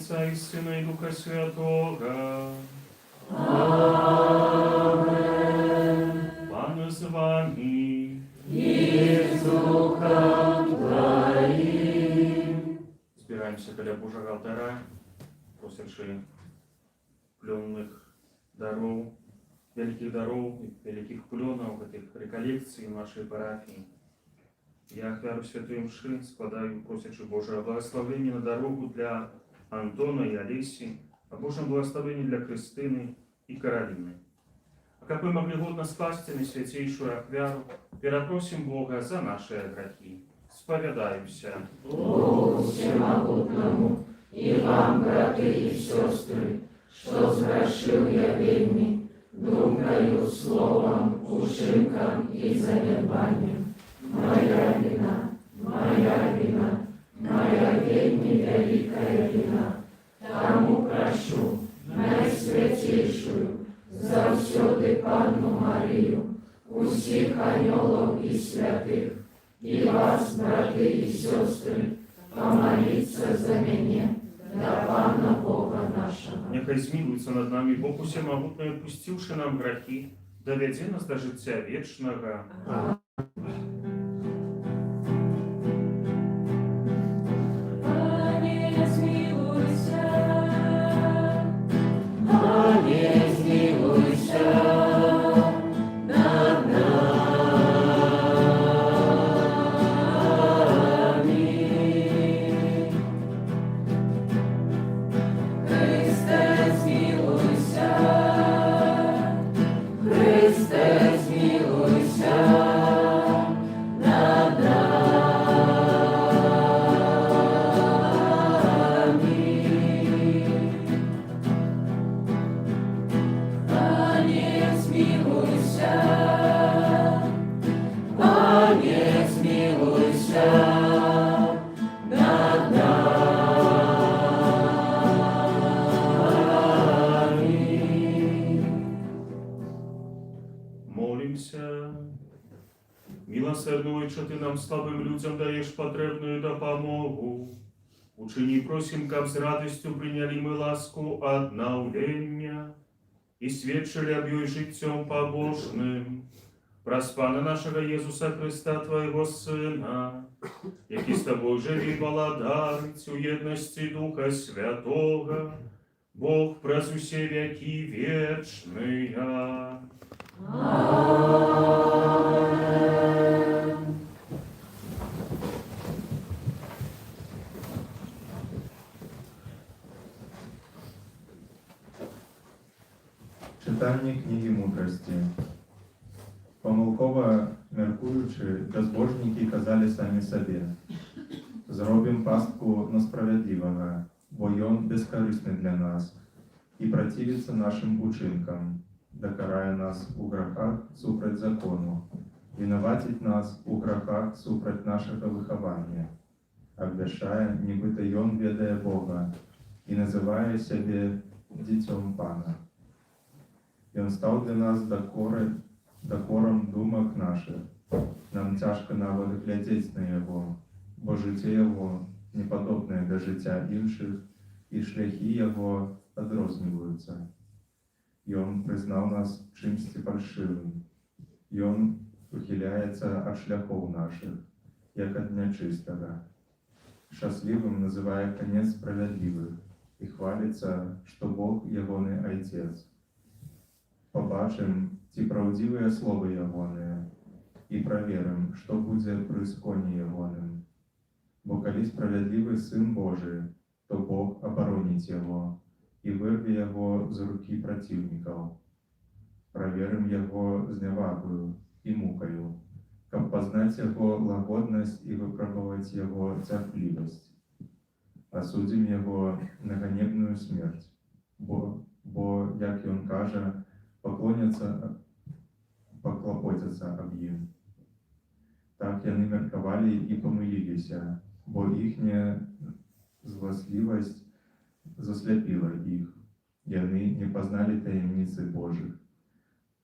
Отца и Сына и Духа Святого. Amen. Пан з вами. И с Духом Твоим. Збираемся каля Божьего алтаря, просячи пленных даров, великих даров, великих пленов, этих реколлекций нашей парафии. Я ахвяру святой мши складаю, просячи Божьего благословения на дорогу для Антона и Олеси, о Божьем благословении для Кристины и Каролины. А как мы могли годно спасти на святейшую ахвяру, перепросим Бога за наши грехи. Споведаюся. Богу всемогутному и вам, браты и сестры, что сгрешил я вельми, думкою, словом, ушинком и занедбанием. Моя вина, моя вельми великая вина. Тому прошу найсвятейшую, завсёды Панну Марию, усіх анёлов и святых, и вас, браты и сестры, помолиться за меня, да Пана Бога нашего. Нехай змилуется над нами Бог усемогутный, отпустивший нам грехи, доведи нас до життя вечного. Милосердный, что Ты нам, слабым людям, даешь потребную допомогу. Учини, просим, как с радостью приняли мы ласку одновления и свідчили об'ю життям побожним. Проспана нашего Иисуса Христа, Твоего Сына, який с Тобой живи володарить у едности Духа Святого, Бог праз усе веки вечные. Amen. Читання книги мудрості. Помилково міркуючи, безбожники казали самі собі: «Зробим пастку на справедливого, бо ён безкорисний для нас, і противиться нашим учинкам, докарає нас у грехах супроть закону, винуватить нас у грехах супроть нашого виховання, обвішає, нібито ён ведає Бога, і називає себе дітьом Пана. Ён став для нас докором думок наших. Нам тяжко навіть глядеть на Його, бо життя Його не подобне до життя інших, і шляхи Його відрознюються. Ён признав нас чимсь фальшивим. Ён ухиляється від шляхов наших, як від нечистого. Щасливим називає конець справедливих і хвалиться, що Бог Ягоний Отець. Побачим ці правдивые слова Ягоные і проверим, що буде при сконі Ягоним. Бо коли справедливий Син Божий, то Бог оборонить Його і вирве Його з руки противників. Проверим Його зневагою і мукою, щоб познать Його лагодність і випробувати Його терпливість. Осудим Його на ганебную смерть, бо як Він каже, поклопотяться об їм. Так яны мерковали і помилилися, бо їхня злосливость заслепила їх. Яны не познали таємниці Божих,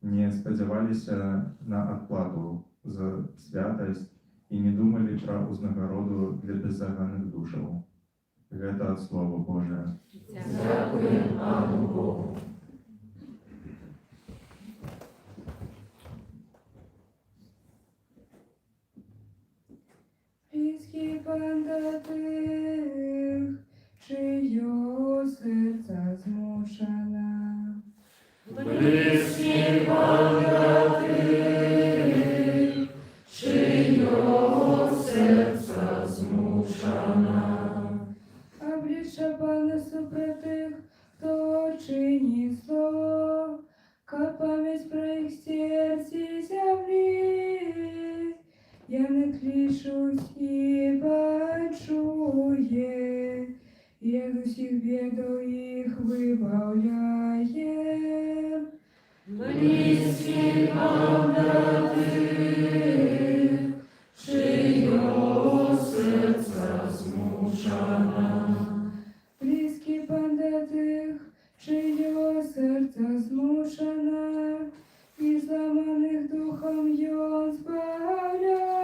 не сподівалися на отплату за святость і не думали про узнагороду для беззаганих душів. Гэта от Слова Божия. Дякуємо Пану Богу. Близький пан до тих, чиє серця змушена. Близький пан до тих, чиє серця змушена. Обличчя пана супротих, хто чинить зло, ка пам'ять про їх серці землі. Я не клішусь і бачує, я з усіх бідов їх вибавляє. Близький пан до тих, чиє серця змушена. Близький пан до тих, чиє серця змушена, і зламаних духом йон збавляє.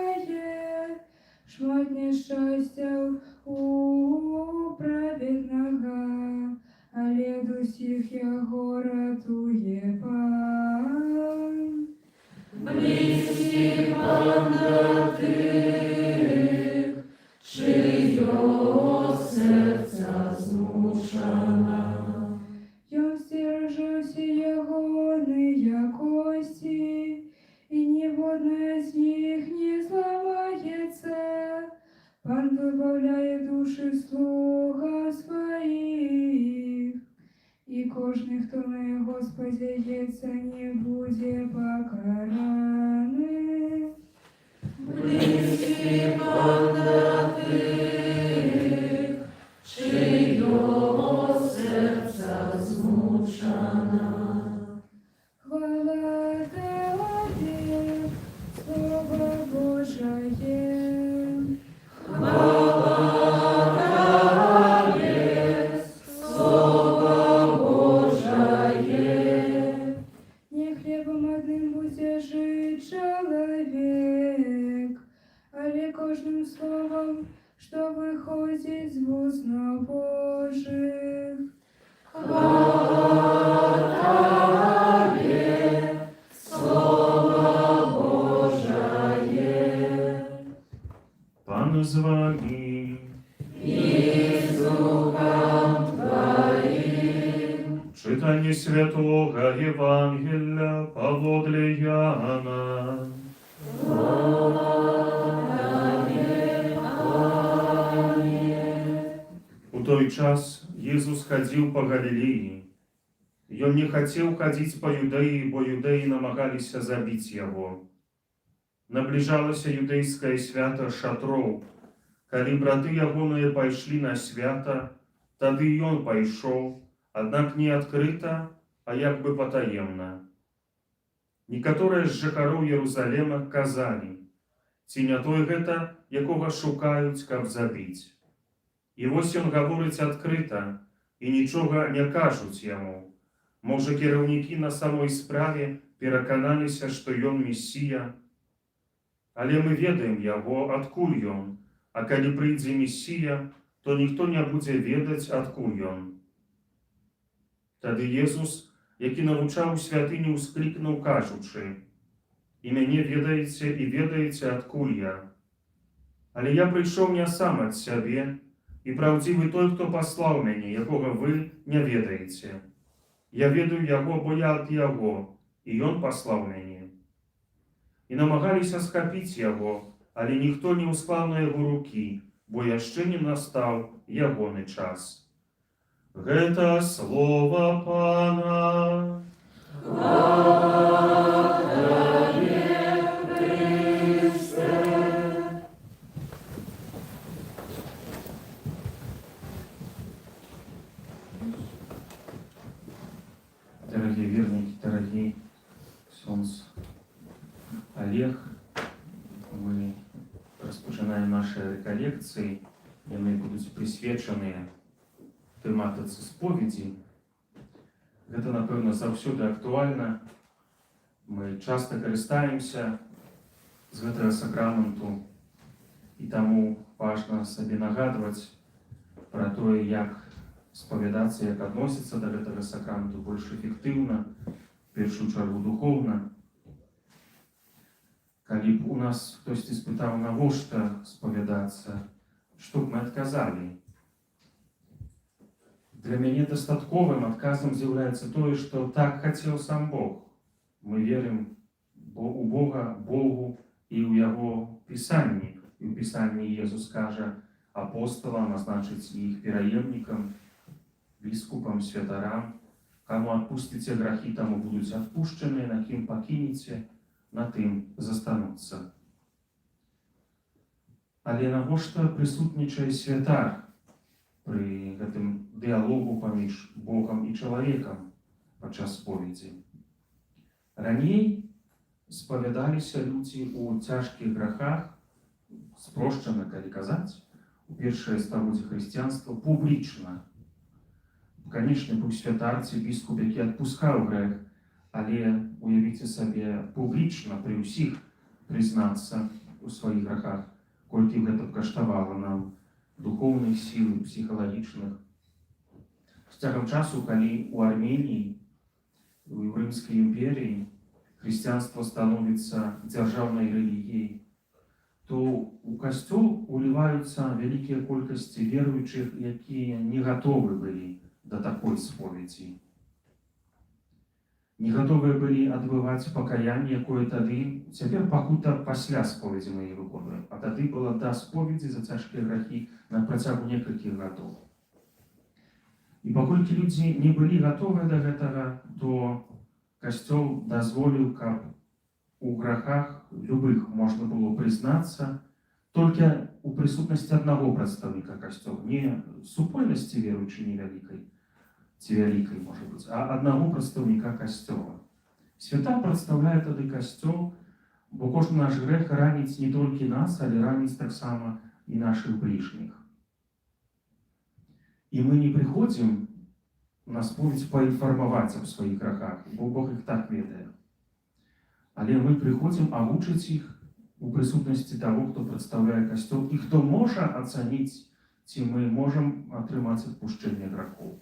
Шмат нещастя у праведного, але до всіх його ратує пан. Близький пан до тих, чиє серця змушена. Ён стереже всі ягони якості, і ні одна з них не зламається. Пан вибавляє душі слуга своїх, і кожний, хто на його сподяється, не буде покараний. Близький пан до тих, чиє серця змушена. Хвала Тобі, Слово Божає. Хвала Тобі, Слово Божає. Не хлебом одним буде жить чоловік, але кожним словом, що виходить з вуст Божих. Хвала Тобі, Слово Божає. Пан з вами. І з Духом Твоїм. Читання Святого Євангелія Павло Яна. У той час Єсус ходив по Галілеї Ён не хацеў хадзіць па юдэі, бо юдэі намагаліся забіць яго. Набліжалася юдэйскае свята шатроў. Калі браты ягоныя пайшлі на свята, тады ён пайшоў, аднак не адкрыта, а як бы патаемна. Некаторыя з жыхароў Єрусалема казалі: ці не той гэта, якога шукаюць, каб забіць. І вось ён гаворыць адкрыта, і нічога не кажуць яму. Можа, кіраўнікі на самой справе пераканаліся, што ён месія. Але мы ведаем яго, адкуль ён, а калі прыйдзе месія, то ніхто не будзе ведаць, адкуль ён. Тады Езус, які навучаў у святыні, усклікнуў, кажучы: і мяне ведаеце, і ведаеце, адкуль я. Але я прыйшоў не сам ад сябе, і праўдзівы той, хто паслаў мяне, якога вы не ведаеце. Я ведаю яго, бо я ад яго, і ён паслаў мяне. І намагаліся схапіць яго, але ніхто не ўсклаў на яго рукі, бо яшчэ не настаў ягоны час. Гэта слова Пана. Дорогие верники, дорогие Ксёндз Олег, мы распачинаем наши реколекции, яны будуць прысвечаныя тэматыцы споведзі. Гэта, напэўна, заўсёды актуальна. Мы часта карыстаемся з гэтага сакраменту, і таму важна сабе нагадваць пра тое, як спавядацца, як адносіцца да гэтага сакраменту больш эфектыўна, в першую чаргу духоўна. Калі б у нас хтосьці спытаў, навошта спавядацца, што б мы адказалі? Для мяне дастатковым адказам з'яўляецца тое, што так хацеў сам Бог. Мы верым у Бога, Богу і ў Яго Пісанні. І ў Пісанні Езус кажа апосталам, а значыць іх пераемнікам, біскупам, святарам: каму адпусціце грахі, таму будуць адпушчаныя, на кім пакінеце, на тым застануцца. Але навошта прысутнічае святар пры гэтым дыялогу паміж Богам і чалавекам падчас споведзі? Раней спавядаліся людзі ў цяжкіх грахах, спрошчана, калі казаць, у першае стагоддзе хрысціянства публічна. Канечне, быў святар ці біскуп, які адпускаў грэх, але уявіце сабе, публічна пры ўсіх прызнацца ў сваіх грахах, колькі гэта б каштавала нам духоўных сіл, псіхалагічных. З цягам часу, калі ў Арменіі, у Рымскай імперіі хрысціянства становіцца дзяржаўнай рэлігіяй, то у касцёл уліваюцца вялікія колькасці веруючых, якія не гатовы былі да такой споведзі. Не гатовыя былі адбываць пакаянне, якое тады, цяпер пакута пасля споведзі мы яе выконваем, а тады была да споведзі за цяжкія грахі на працягу некалькіх гадоў. І паколькі людзі не былі гатовыя да гэтага, то касцёл дазволіў, каб у грахах любых можна было прызнацца толькі у прысутнасці аднаго прадстаўніка касцёла, не супольнасці веруючай невялікай, ці вялікай, можа быць, а аднаго прадстаўніка касцёла. Свята прадстаўляе тады касцёл, бо кожны наш грэх раніць не толькі нас, але раніць таксама і нашых бліжніх. І мы не прыходзім на споведь паінфармаваць аб сваіх грахах, бо Бог іх так ведае. Але мы прыходзім агучыць іх у прысутнасці таго, хто прадстаўляе касцёл, і хто можа ацаніць, ці мы можам атрымаць адпушчэнне грахоў.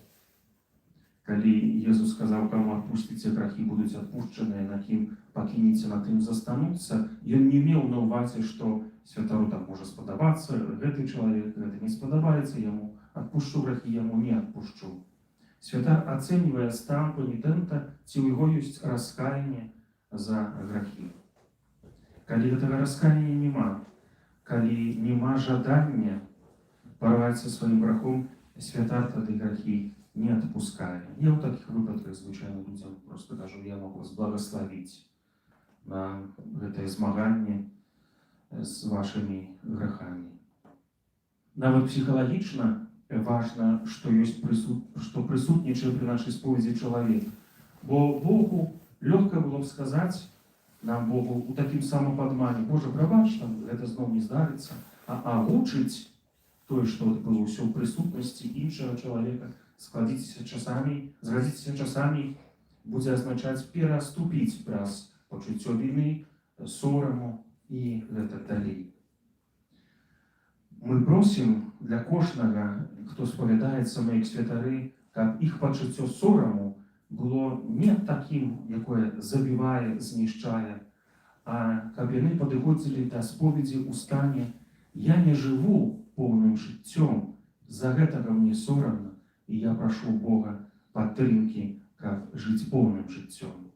Калі Езус сказаў, каму адпусціце грахі, будуць адпушчаныя, на кім пакінеце, на тым застануцца, ён не меў на ўвазе, што святару так можа спадабацца, гэты чалавек, гэта не спадабаецца яму, адпушчу грахі, яму не адпушчу. Святар ацэньвае стан панітэнта, ці ў яго ёсць раскаянне за грахі. Калі гэтага раскаяния няма, калі няма жадання парваць са сваім грахом, святар тады грахі не отпуская. Я в таких выпадках звычайно людям просто кажу, я могу вас благословить на гэтае змаганне з вашими грехами. Нават псіхалагічна важна, што прысутнічае пры нашай споведзі чалавек. Бо Богу лёгка было б сказаць, нам Богу у такім самападмане: Боже, прабач, там гэта зноў не здарыцца, а агучыць тое, што адбылося ў прысутнасці іншага чалавека, згадзіцеся часамі будзе азначаць пераступіць праз пачуццё віны, сораму і гэтак далей. Мы просім для кожнага, хто спавядаецца мы як святары, каб іх пачуццё сораму было не такім, якое забівае, знішчае, а каб яны падыходзілі да споведзі ў стане: я не жыву поўным жыццём, з-за гэтага мне сорамна, і я прашу Бога падтрымкі, каб жыць поўным жыццём.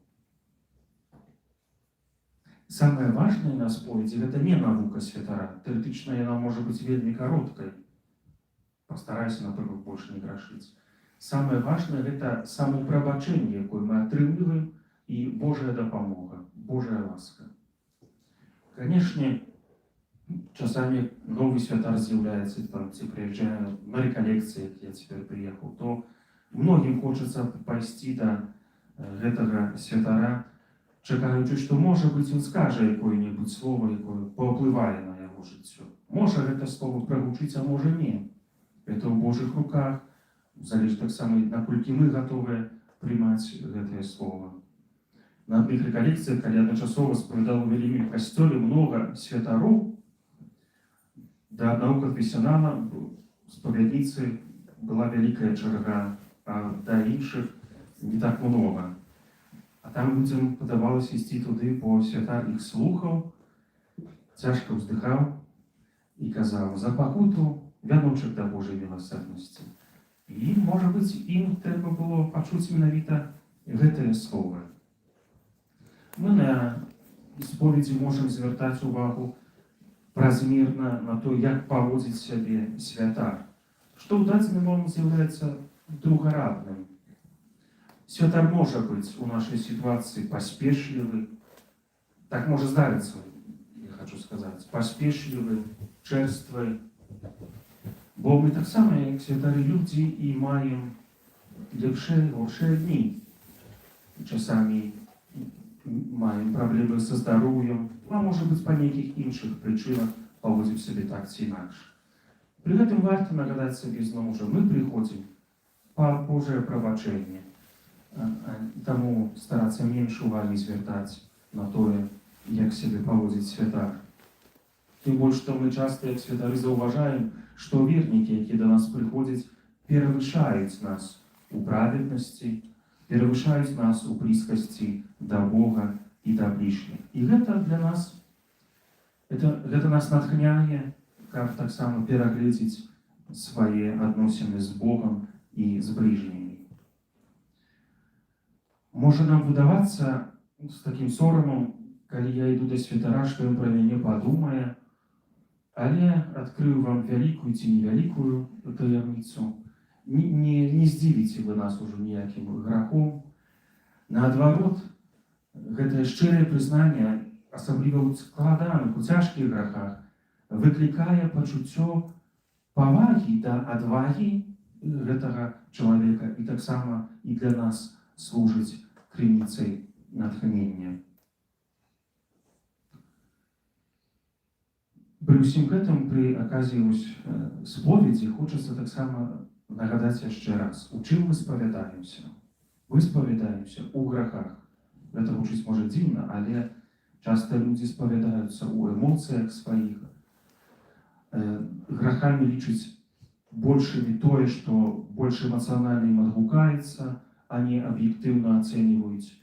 Самае важнае на споведзі — гэта не навука святара. Тэарэтычна яна можа быць вельмі кароткай. Пастарайся, напрыклад, больш не грашыць. Самае важнае — гэта самапрабачэнне, якое мы атрымліваем, і Божая дапамога, Божая ласка. Канешне, часамі новы святар з'яўляецца, там, ці прыязджае на рэкалекцыі, як я цяпер прыехаў, то многім хочацца пайсці да гэтага святара, чакаючы, што, можа быць, ён скажа якое-небудзь слово, якое паўплывае на яго жыццё. Можа гэта слово прагучыць, а можа не. Гэта ў Божых руках, залежыць таксама, наколькі мы гатовыя прымаць гэтае слово. На адных рэкалекцыях, калі адначасова спавядаў у вялікім касцёле многа святароў, да аднаго канфесіянала спавядніцы была вялікая чарга, а да іншых не так многа. А там людзям падавалася ісці туды, бо святар іх слухаў, цяжка ўздыхаў і казаў: за пакуту вяночак да Божай міласэрнасці. І, можа быць, ім трэба было пачуць менавіта гэтае слово. Мы на споведзі можам звяртаць увагу празмерна на то, як паводзіць сябе святар, што ў дадзены момант з'яўляецца другарадным. Святар можа быць у нашай сітуацыі паспешлівы, так можа здарыцца, я хочу сказаць, паспешлівы, чэрствы, бо мы таксама, як святары людзі, і маем лепшыя, горшыя дні. Часамі маем праблемы са здароўем, а можа быць, па нейкіх іншых прычынах паводзім сябе так ці інакш. Пры гэтым варта нагадаць сабе зноў жа, мы прыходзім па Божае прабачэнне, таму старацца менш увагі звяртаць на тое, як сябе паводзіць святар. Тым больш, што мы часта, як святары, заўважаем, што вернікі, якія да нас прыходзяць, перавышаюць нас у праведнасці, перавышаюць нас у блізкасці да Бога і да бліжніх. І гэта для нас, гэта нас натхняе, каб таксама перагледзець свае адносіны з Богам і з бліжнімі. Можа нам выдавацца з такім сорамам, калі я іду да святара, што ён пра мяне падумае, але адкрыю вам вялікую ці невялікую таямніцу. Не здзівіце вы нас ужо ніякім грахом. Наадварот, гэтае шчырае прызнанне, асабліва ў складаных, у цяжкіх грахах, выклікае пачуццё павагі да адвагі гэтага чалавека і таксама і для нас служыць крыніцай натхнення. Пры ўсім гэтым, пры аказе споведзі, хочацца таксама нагадаць яшчэ раз, у чым мы спавядаемся. Мы спавядаемся ў грахах. Гэта гучыць можа дзіўна, але часта людзі спавядаюцца ў эмоцыях сваіх. Грахамі лічаць большымі тое, што больш эмацыянальна ім адгукаецца, а не аб'ектыўна ацэньваюць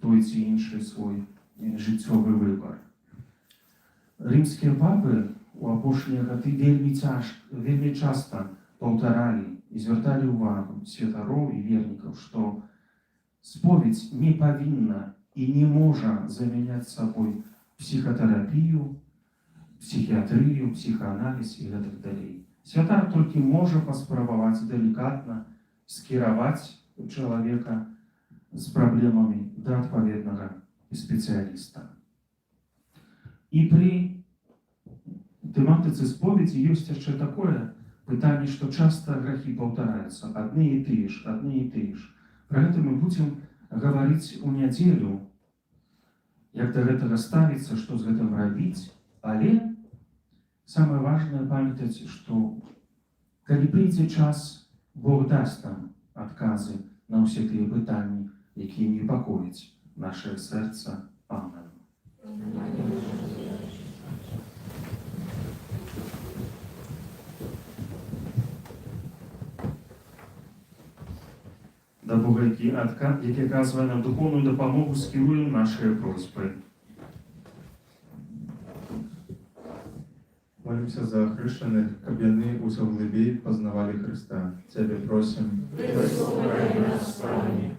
той ці іншы свой жыццёвы выбар. Рымскія папы у апошнія гады вельмі часта паўтаралі і звярталі ўвагу святароў і вернікаў, што споведь не павінна і не можа замяняць сабой псіхатэрапію, псіхіятрыю, псіхааналіз і гэтак далей. Святар толькі можа паспрабаваць далікатна скіраваць чалавека з праблемамі да адпаведнага спецыяліста. І пры тэматыцы споведзі ёсць яшчэ такое пытанне, што часта грахі паўтараюцца, адны і тыя ж. Пра гэта мы будзем гаварыць у нядзелю, як да гэтага ставіцца, што з гэтым рабіць, але самае важнае памятаць, што калі прыйдзе час, Бог дасць нам адказы на ўсе тыя пытанні, якія непакояць наше сэрца. Амен. Да Бога, які аказвае нам духовную дапамогу, скіруем нашыя просьбы. Молимся за хрещеных, каб яны ўсё глыбей пазнавалі Христа. Цябе просим. Выслухай нас, Пане.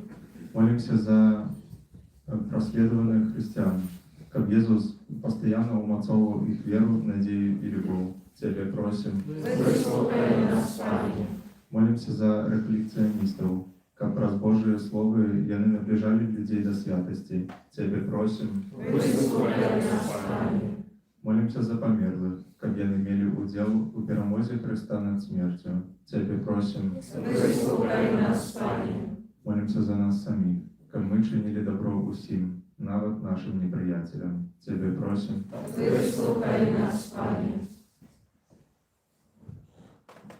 Молимся за проследованных христиан, каб Иисус постоянно умацовывал их веру, надею и любовь. Цябе просим. Выслухай нас, Пане. Молимся за рефлекционистов, каб праз Божие Слово яны наближали людей до святости. Цябе просим. Выслухай нас, Пане. Молимся за померлых, каб яны имели удел у перамозе Христа над смертью. Цябе просим. Выслухай нас, Пане. Молимся за нас самих, каб мы чинили добро усім, нават нашим неприятелям. Цябе просим. Выслухай нас, Пане.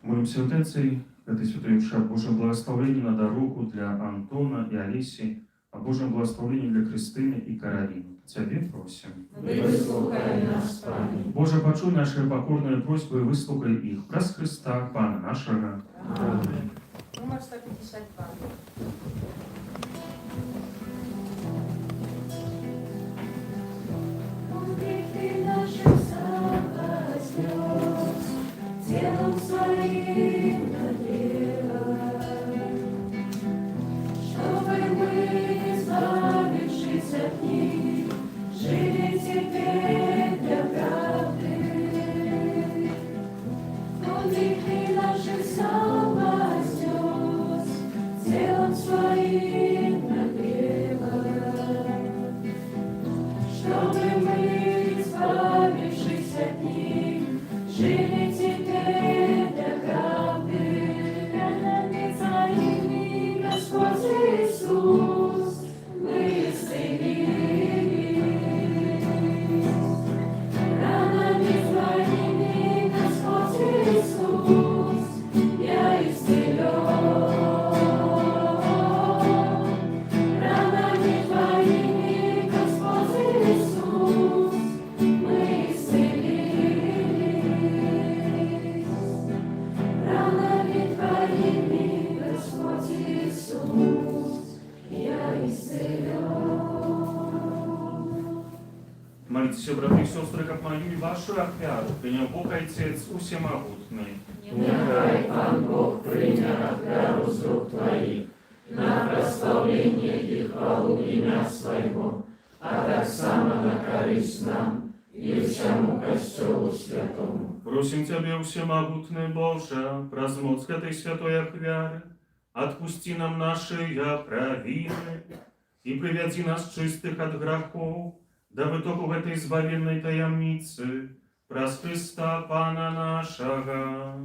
Молимся интенцией этой святой мши о Божьем благословении на дорогу для Антона и Алиси, о Божьем благословении для Кристины и Каролины. Тебе просим. Выслухай нас, Пане. Боже, почуй наши покорные просьбы и выслухай их. Праз Христа, Пана нашего. Аминь. Номер 152. Ты наших слез, телом своим нагрела, чтобы мы, избавившись от них, жили теперь для правды. Ты наших слез, телом своим нагрела, чтобы мы, избавившись от них, жили теперь для правды. Ранами Твоими, Господь Иисус, мы исцелились. Ранами Твоими, Господь Иисус, я исцелен. Ранами Твоими, Господь Иисус, мы исцелились. Ранами Твоими, Господь Иисус, я исцелен. Молитесь, братья и сестры, как мою и вашу офиару, принял Бог Отец Всемогутный. Нехай Пан Бог принял офиару с рук Твоих на прославление и хвалу имя Своего, а так само на корысть нам и всему Костелу Святому. Просим Тебя, Всемогутный Боже, праз моц этой святой ахвяры, отпусти нам наши провины и приведи нас чистых от грехов, да в итогу этой избавленной таямницы, праз Христа Пана нашего.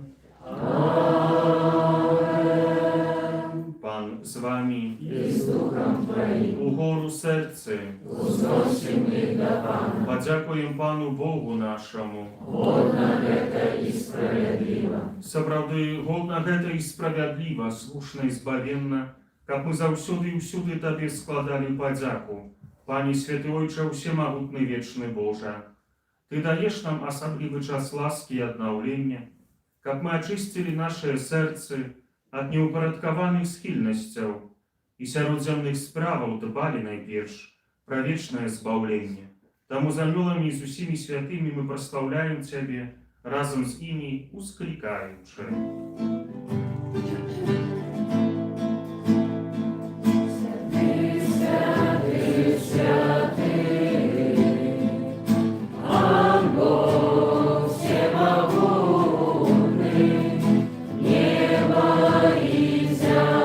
Аминь. Пан с вами, И с Духом Твоим у гору сердце, узносим их до Пана. подякуем Пану Богу нашему. Годно это и справедливо. Сапраўды, годна гэта і справядліва, слушна і збавенна, каб мы заўсёды і ўсюды Табе складалі падзяку. Пане святы Ойча, Всемагутны вечны Божа, Ты даеш нам асаблівы час ласкі і аднаўлення, каб мы ачысцілі нашыя сэрцы ад неўпарадкаваных схільнасцяў і сярод зямных справаў дбалі найперш пра вечнае збаўленне. Таму з анёламі і з усімі святымі мы праслаўляем Цябе, разам з імі усклікаючы. Небо и земля.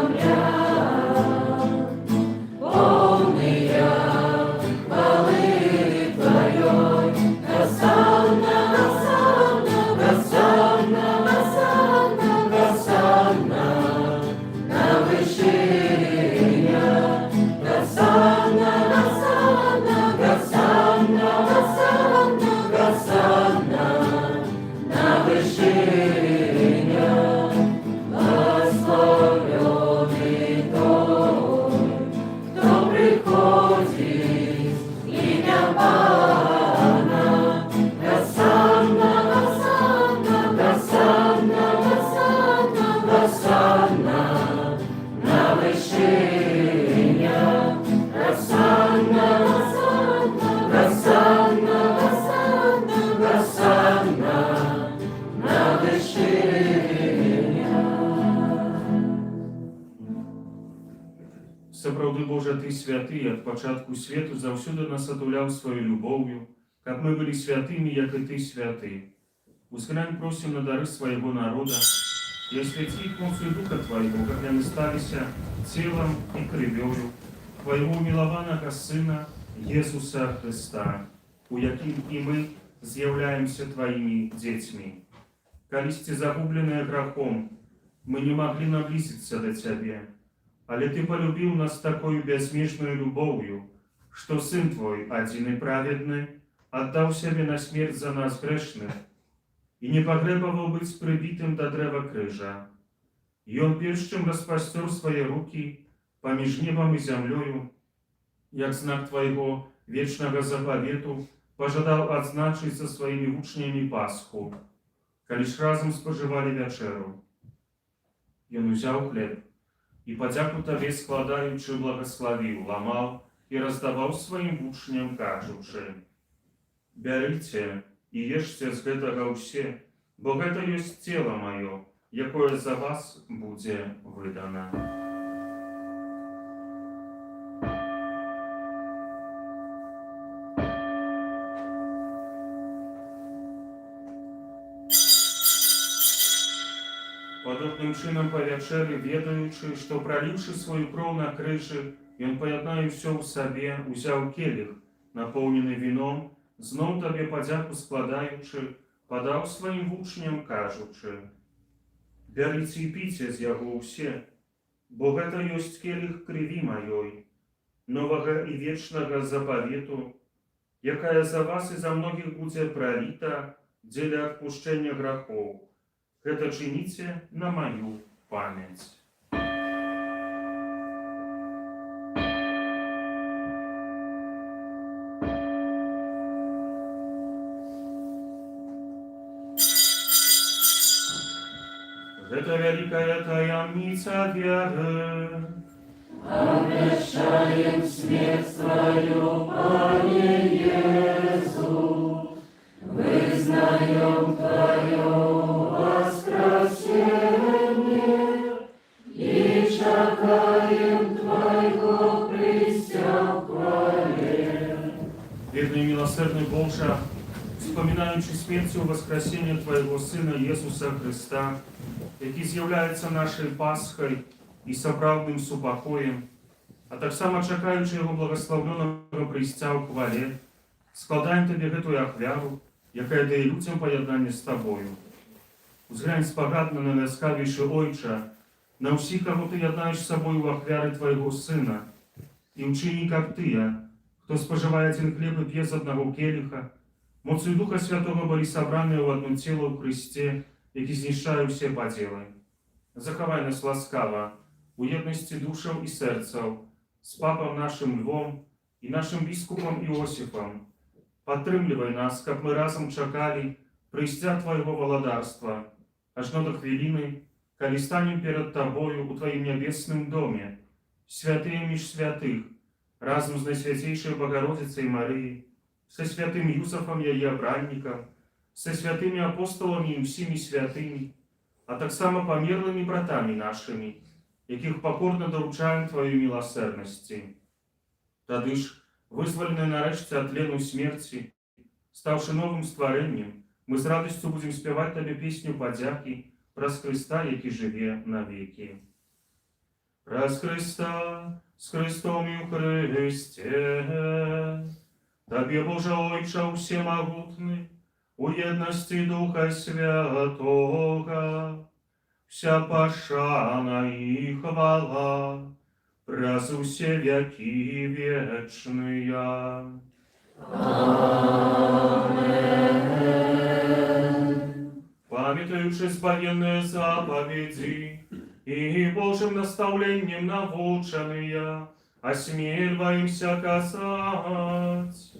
Сапраўды, Божа, Ты святы, ад пачатку свету заўсёды нас адуляў сваёй любоўю, каб мы былі святымі, як і Ты святы. Узглянь, просім, на дары свайго народа і асвяці іх моцою Духа Твайго, каб яны сталіся целам і крывёю Твайго умілаванага Сына Езуса Христа, у якім і мы з'яўляемся Тваімі дзецьмі. Калісьці загубленыя грахом, мы не маглі наблізіцца да Цябе, але Ты полюбіў нас такою бязмежною любоўю, што Сын Твой, адзін і праведны, аддаў сябе на смерць за нас грэшных і не пагрэбаваў быць прыбітым да дрэва крыжа. Ён перш чым распасцёр свае рукі паміж небам і зямлёю, як знак Твайго вечнага запавету, пажадаў адзначыць са сваімі вучнямі Пасху, калі ж разам спажывалі вячэру. Ён узяў хлеб і падзяку Табе складаючы благаславіў, ламаў і раздаваў сваім вучням, кажучы: «Бярыце і ешце з гэтага ўсе, бо гэта ёсць цела маё, якое за вас будзе выдана». Падобным чынам па вячэры, ведаючы, што праліўшы сваю кроў на крыжы, ён паяднае ўсё ў сабе, узяў келіх, напоўнены віном, зноў Табе падзяку складаючы, падаў сваім вучням, кажучы: «Бярыце і піце з яго ўсе, бо гэта ёсць келіх крыві маёй, новага і вечнага запавету, якая за вас і за многіх будзе праліта дзеля адпушчэння грахоў. Гэта чыніце на маю памяць». Гэта вялікая таямніца веры. Обещаем смерть Твою, Пане Иисус, вызнаем Твое воскресение и чекаем Твоего прийстя в хвале. Верный и милосердный Боже, вспоминаючи смертью воскресения Твоего Сына Иисуса Христа, який з'являється нашою Пасхою і сапраўдным супакоем, а таксама чакаючи Його благословленого прийстя у хвале, складаем Тебе гэтую ахвяру, якая дае людям поєднання з Тобою. Узглянь спагадно на найскавейший Ойче, на всіх, кого Ти єднаєш з собою в ахвяри Твоєго Сина, і вчини, як Ти, хто споживає один хліб і п'є з одного келиха, моцою Духа Святого були собрані в одно тіло в Христі, які знішчає все поділи. Заховай нас ласкаво у єдності душаў і серцаў з папом нашим Львом і нашим біскупом Іосифом. Падтрымлівай нас, каб мы разом чакалі прыйсця Твайго валадарства, ажно до хвіліны, калі станем перад Табою у Тваім нябесным доме, святыя між святых, разом з Найсвятейшай Богородицей Марыі, со святым Юсафом яе абраннікам, со святыми апостолами и всеми святыми, а таксама померлыми братами нашими, яких покорно доручаем Твою милосердности. Тады ж, вызволенные нарэшце от лену смерти, ставши новым створением, мы с радостью будем спевать Тебе песню подяки праз Христа, які живе навеки. Праз Христа, с Христом и в Христе, Тебе, Боже Ойче всемогутный, у єдності Духа Святого, вся пошана і хвала, праз усе веки вечные. Аминь. Памятаючи збавленные заповеди и Божьим наставлением наученные, осмеливаемся касать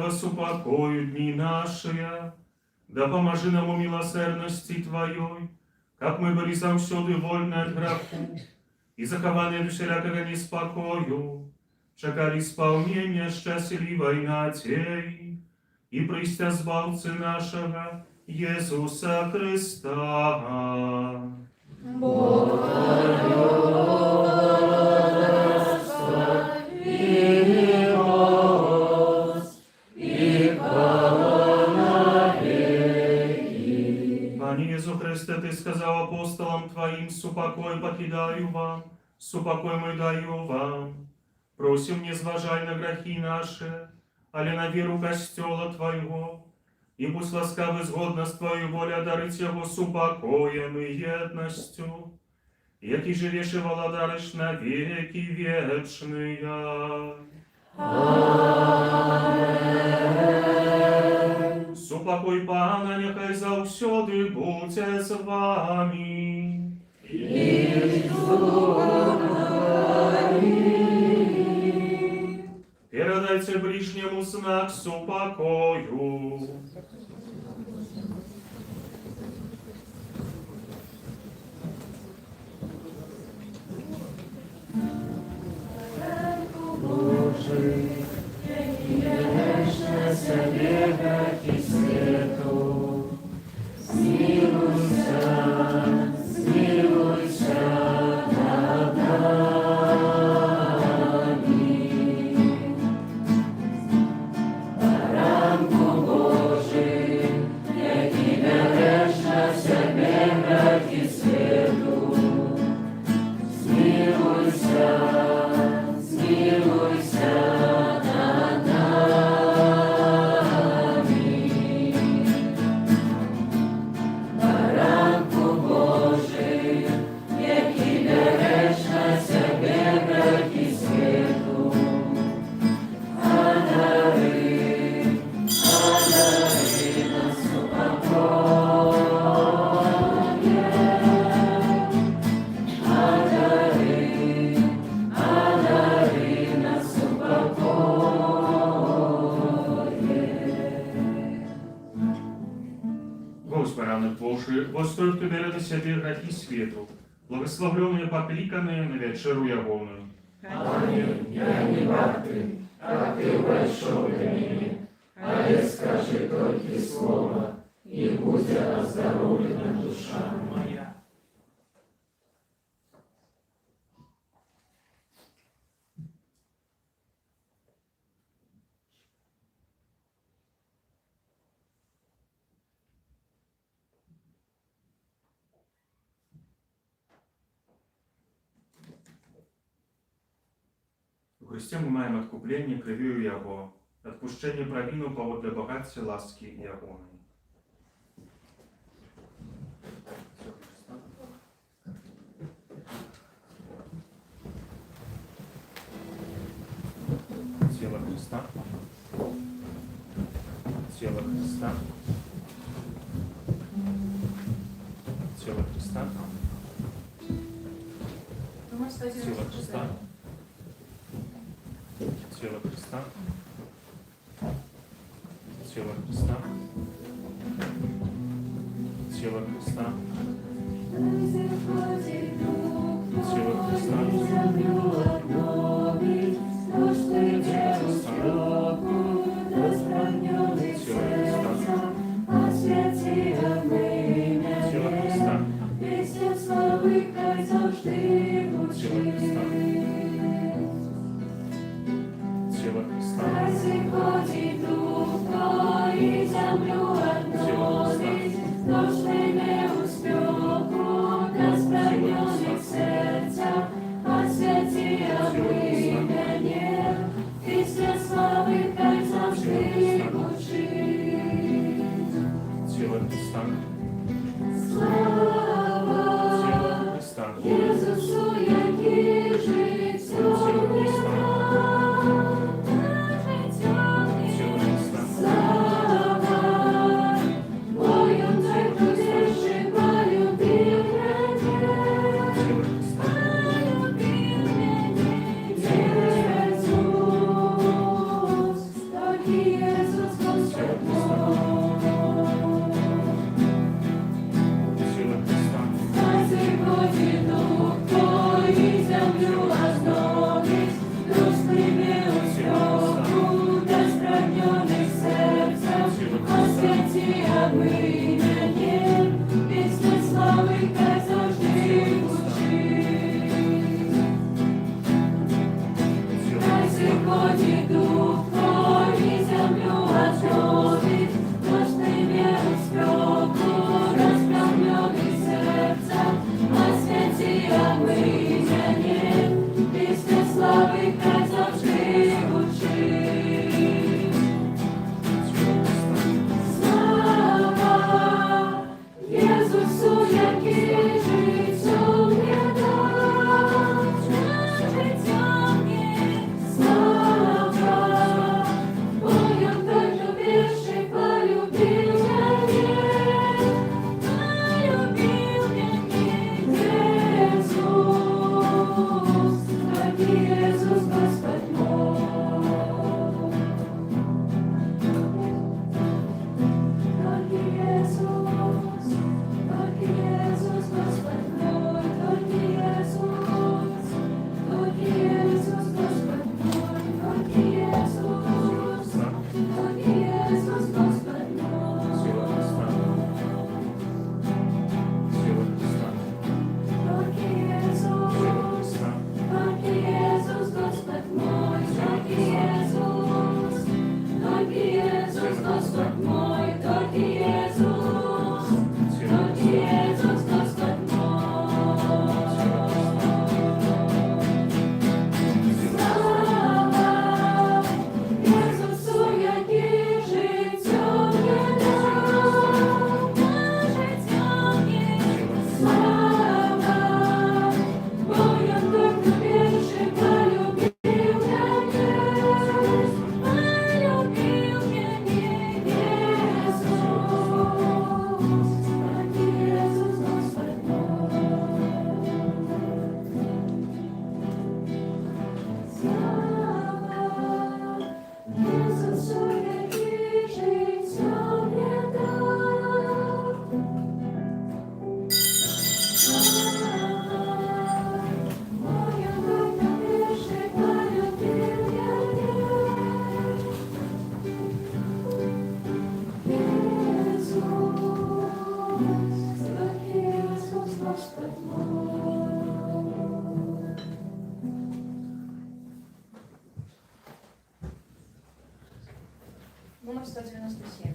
восупокою дни наши, да поможи нам у милосердности Твоей, как мы были завсёды вольны от греху, и захованы от всякого неспокою, чекали исполнения счастливой надеи, и пристя збавцы нашего Иисуса Христа. Пане Иисус Христе, Ты сказал апостолам Твоим, супокой покидаю вам, супокой мой даю вам. Просим, не зважай на грехи наши, але на веру костела Твоего, и пусть ласкавый згодно с Твоей волей одарить его супокоем и едностью, який живешь и владаришь на веки вечные. Супокой Пана, нехай завсёды буде з вами. Передайте ближнему знак супокою. Господи, раны Божий, востой Ты бере на себе грехи свету, благословленные, покликанные на вечеру ягоную. Аминь. Я не варты, как Ты вошел до меня, але скажи только слово, и будет оздоровлена душа моя. У Христе мы маем откупление кровью Его, отпущение провину повод для богатства ласки Ягоной. Тело Христа. Тело Христа. Тело Христа. Думаю, что один Тело раз Христа. Тело Христа. Тело Христа. Тело Христа. Тело Христа. Тело Христа. Тело Христа. Тело Христа. Ісусу, який життя Ісус, 157.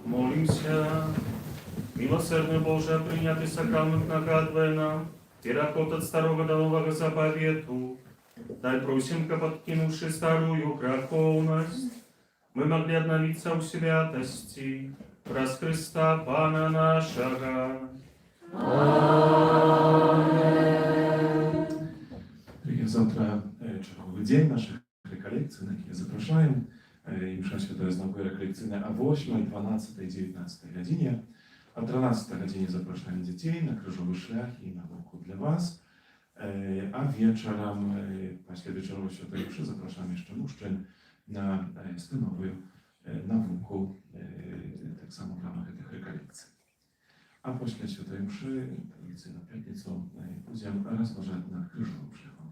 Молимся, милосердный Боже, принятый сакрамент нагадывая нам, переход от старого до нового заповету, дай просим, подкинувши старую греховность, мы могли обновиться у святости, раз Христа Пана нашего. Завтра черговий день наших реколекцій, на які запрошуємо. І мша святої знову реколекційна о 8, 12 і 19 годині. О 13 годині запрошуємо дітей на крижовий шлях і науку для вас. А wieczorem, після wieczoru Świętej Mszy, zapraszamy jeszcze muszczyn na stynową nauku, tak samo w ramach tych rekolekcji. A после Świętej Mszy, tradycyjną piątnicą, będziemy rozważać nad krzyżowym szляхом.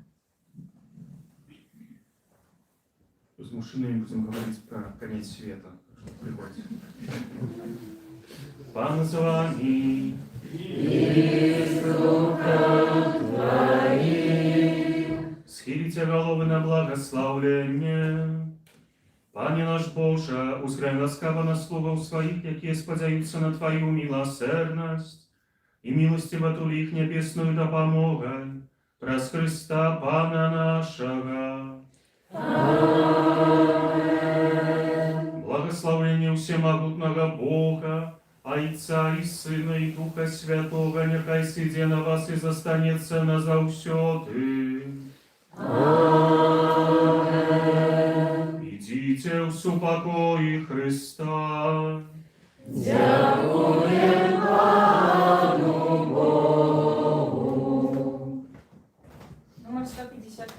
С мужчинами будем говорить про конец света. Приходите. Пан с вами. Схилите головы на благословление. Пане наш Боже, узрай ласкаво на слугов своих, які сподяются на Твою милосердность, и милостиво тули их небесную допомогой, праз Христа Пана нашего. Благословение всемогутного Бога, Отца и Сына и Духа Святого, нехай сиде на вас и застанется назавсёды. Идите в супокої Христа. Дякуємо Пану Богу. Номер 153.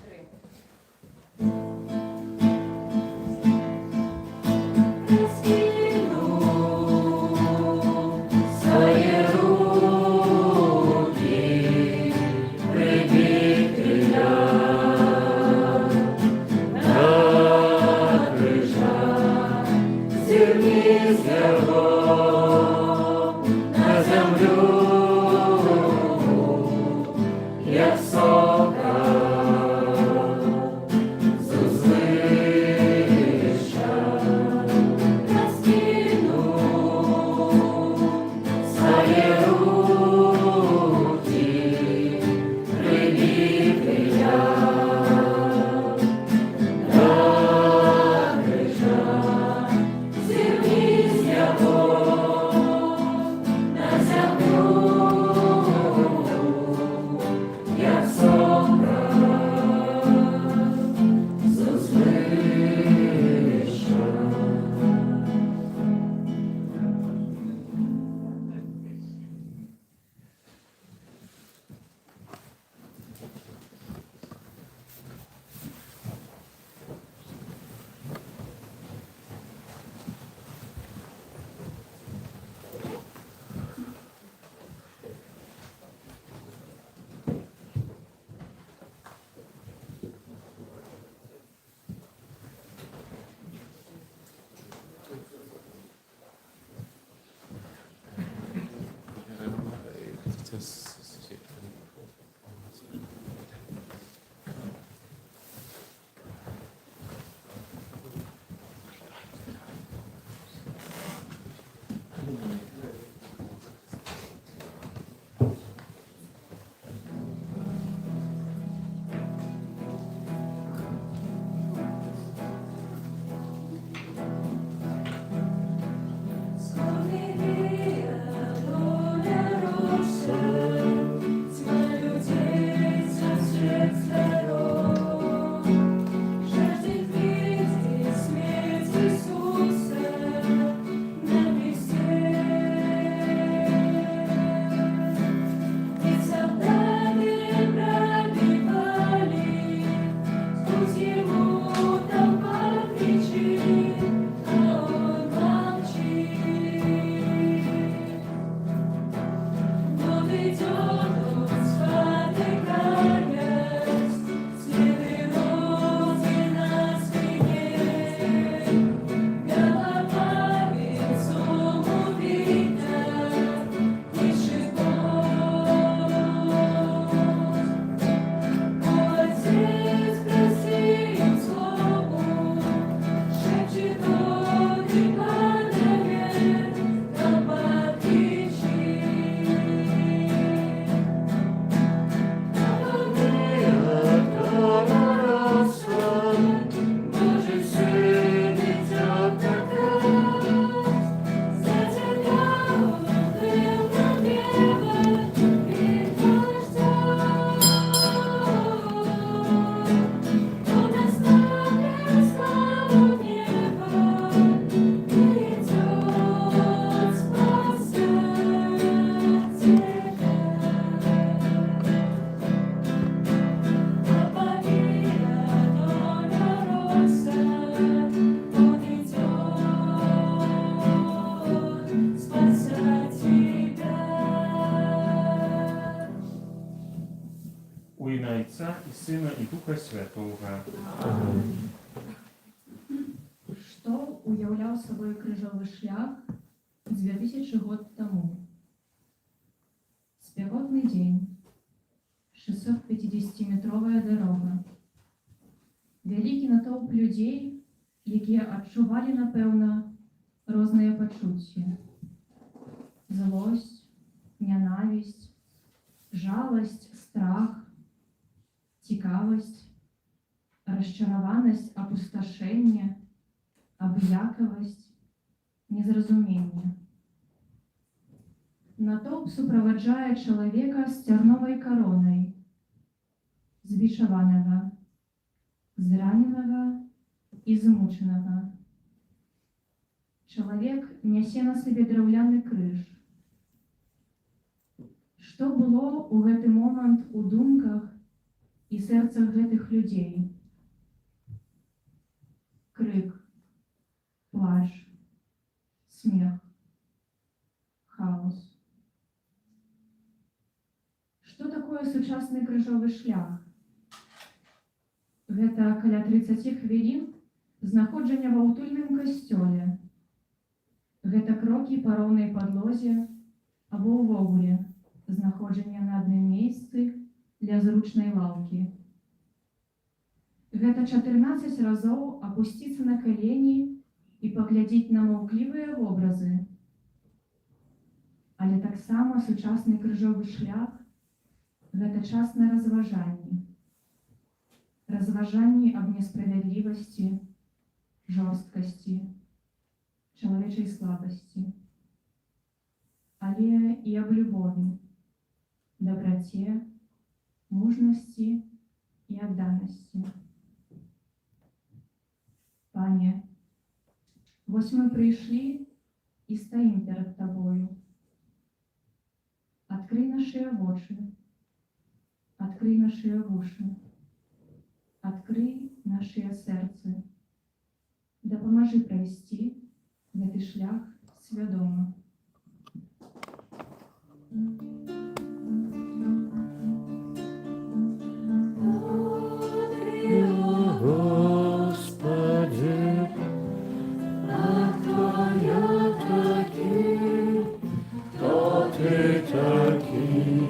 У ім'я Отця і Сина, і Духа Святого. Што уяўляў сабой крыжовы шлях 2000 год таму? Спякотны дзень, 650-метровая дарога, вялікі натоўп людзей, якія адчувалі, напэўна, розныя пачуцці: злосць, нянавісць, жаласць, страх, цікавасць, расчараванасць, апусташэнне, абыякавасць, незразуменне. Натоўп суправаджае чалавека з цярновай каронай, збічаванага, зраненага і змучанага. Чалавек нясе на сабе драўляны крыж. Што было ў гэты момант у думках і сэрцах гэтых людзей? Крык, плач, смех, хаос. Што такое сучасны крыжовы шлях? Гэта каля 30 хвілін знаходжання ва ўтульным касцёле. Гэта крокі па роўнай падлозе або ўвогуле знаходжання на адным месцы для зручнай лаўкі. Гэта 14 разоў апусціцца на калені і паглядзець на маўклівыя вобразы. Але таксама сучасны крыжовы шлях – гэта час на разважанні. Разважанні аб несправядлівасці, жорсткасці, чалавечай слабасці, але і аб любові, дабраце, мужнасці і адданасці. Пане, вось мы прыйшлі і стаім перад Табою. Адкрый нашыя вочы, адкрый нашыя вушы, адкрый нашыя сэрцы. Дапамажы прайсці гэты шлях свядома. Господи, а кто я такий, кто ты такий?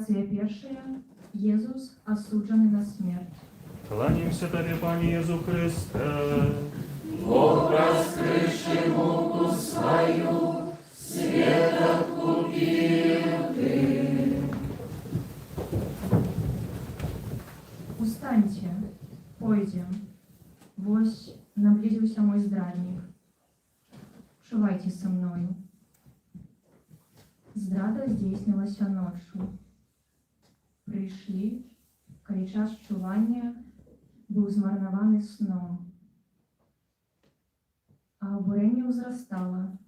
Ілюстрація перша. Єсус осуджений на смерть. Кланяемся Тебе, Пане Иисус Христе. Бог раскрывший муку свою, свет откупил Ты. Устаньте, пойдем. Вось наблизился мой здравник. Шувайте со мною. Здрада здійснилася ночью. Прийшли, коли час чування був змарнований сном. А обурення узрастало.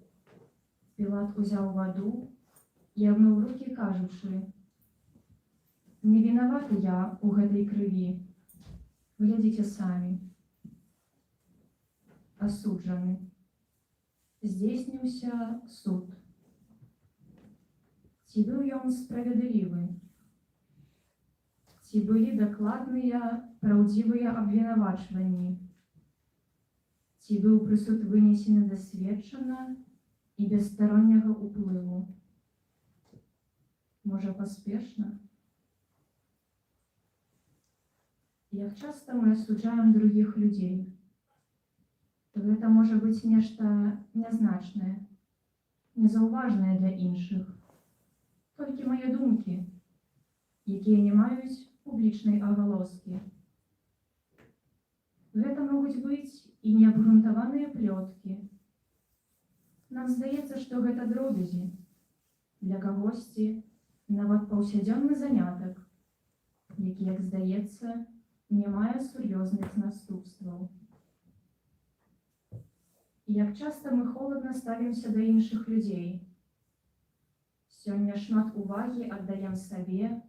Пілат узяв воду і обмив руки, кажучи: «Не виноват я у гэтай крові. Глядите самі». Осуджены. Здійснився суд. Ці быў ён справядлівы? Ці былі дакладныя, праўдзівыя абвінавачванні? Ці быў прысуд вынесены дасведчана і без старонняга ўплыву? Можа, паспешна? Як часта мы асуджаем другіх людзей? Гэта можа быць нешта нязначнае, незаўважнае для іншых. Толькі мае думкі, якія не маюць публічнай агалоскі. Гэта могуць быць і неабгрунтаваныя плёткі. Нам здаецца, што гэта дробязі. Для кагосьці нават паўсядзённы занятак, які, як здаецца, не мае сур'ёзных наступстваў. Як часта мы холадна ставімся да іншых людзей. Сёння шмат увагі аддаем сабе,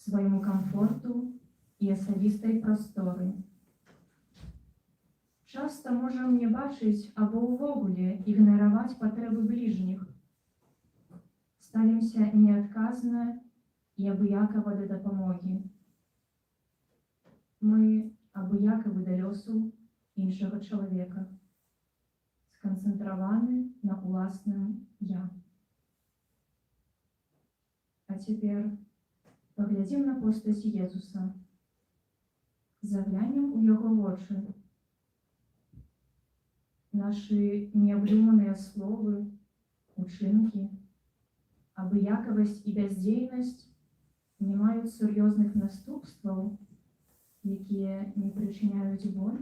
свайму камфорту і асабістай прасторы. Часта можам не бачыць або ўвогуле ігнараваць патрэбы бліжніх. Ставімся неадказна і абыякава да дапамогі. Мы абыякавы да лёсу іншага чалавека, сканцэнтраваны на ўласным «я». А цяпер паглядзім на постаць Езуса. Заглянем у яго вочы. Нашы неабдуманыя словы, учынкі, абыякавасць і бяздзейнасць не маюць сур'ёзных наступстваў, якія не прычыняюць боль.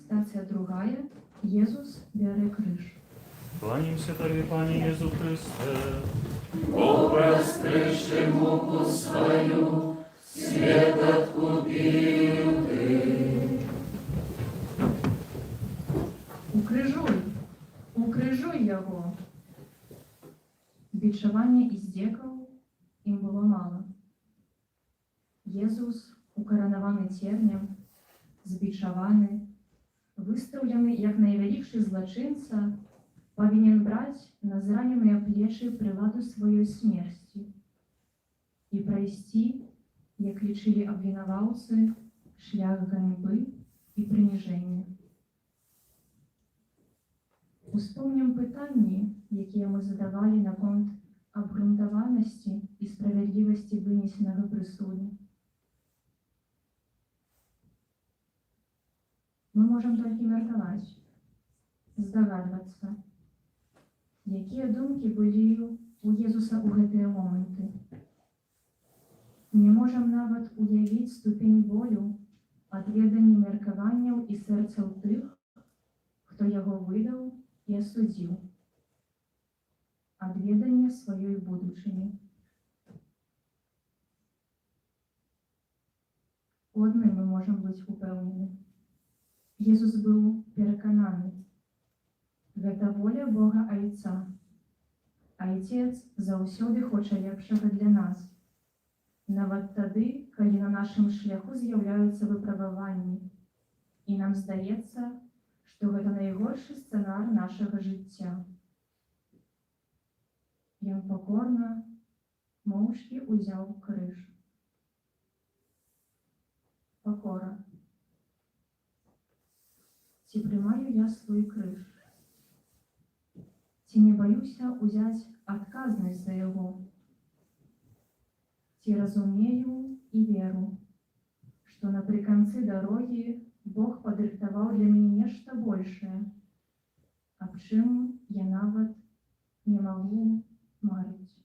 Стацыя другая. Езус бярэ крыж. Кланяемся Тебе, Пане Иисус Христе. Бог раскрывший муку свою, свет откупил Ты. Укрыжуй яго. Бичавання і здзекаў ім было мала. Езус, укаранаваны цернем, збічаваны, выстаўлены як найвялікшы злачынца, павінен браць на зраненыя плечы прыладу сваёй смерці і прайсці, як лічылі абвінаваўцы, шлях ганьбы і прыніжэння. Успомнім пытанні, якія мы задавалі наконт абгрунтаванасці і справядлівасці вынесенага прысуду. Мы можам толькі меркаваць, здагадвацца, якія думкі былі у Езуса ў гэтыя моманты. Не можам нават уявіць ступень болю ад ведання меркаванняў і сэрцаў тых, хто яго выдаў і асудзіў, ад ведання сваёй будучыні. У адным мы можам быць упэўнены. Езус быў перакананы. Гэта воля Бога Айца. Айцец заўсёды хоча лепшага для нас. Нават тады, калі на нашым шляху з'яўляюцца выпрабаванні, і нам здаецца, што гэта найгоршы сцэнар нашага жыцця. Ён пакорна, моўчкі ўзяў крыж. Пакора. Ці прымаю я свой крыж? Ці не баюся ўзяць адказнасць за яго? Ці разумею і веру, што напрыканцы дарогі Бог падрыхтаваў для мяне нешта большае, аб чым я нават не магу марыць.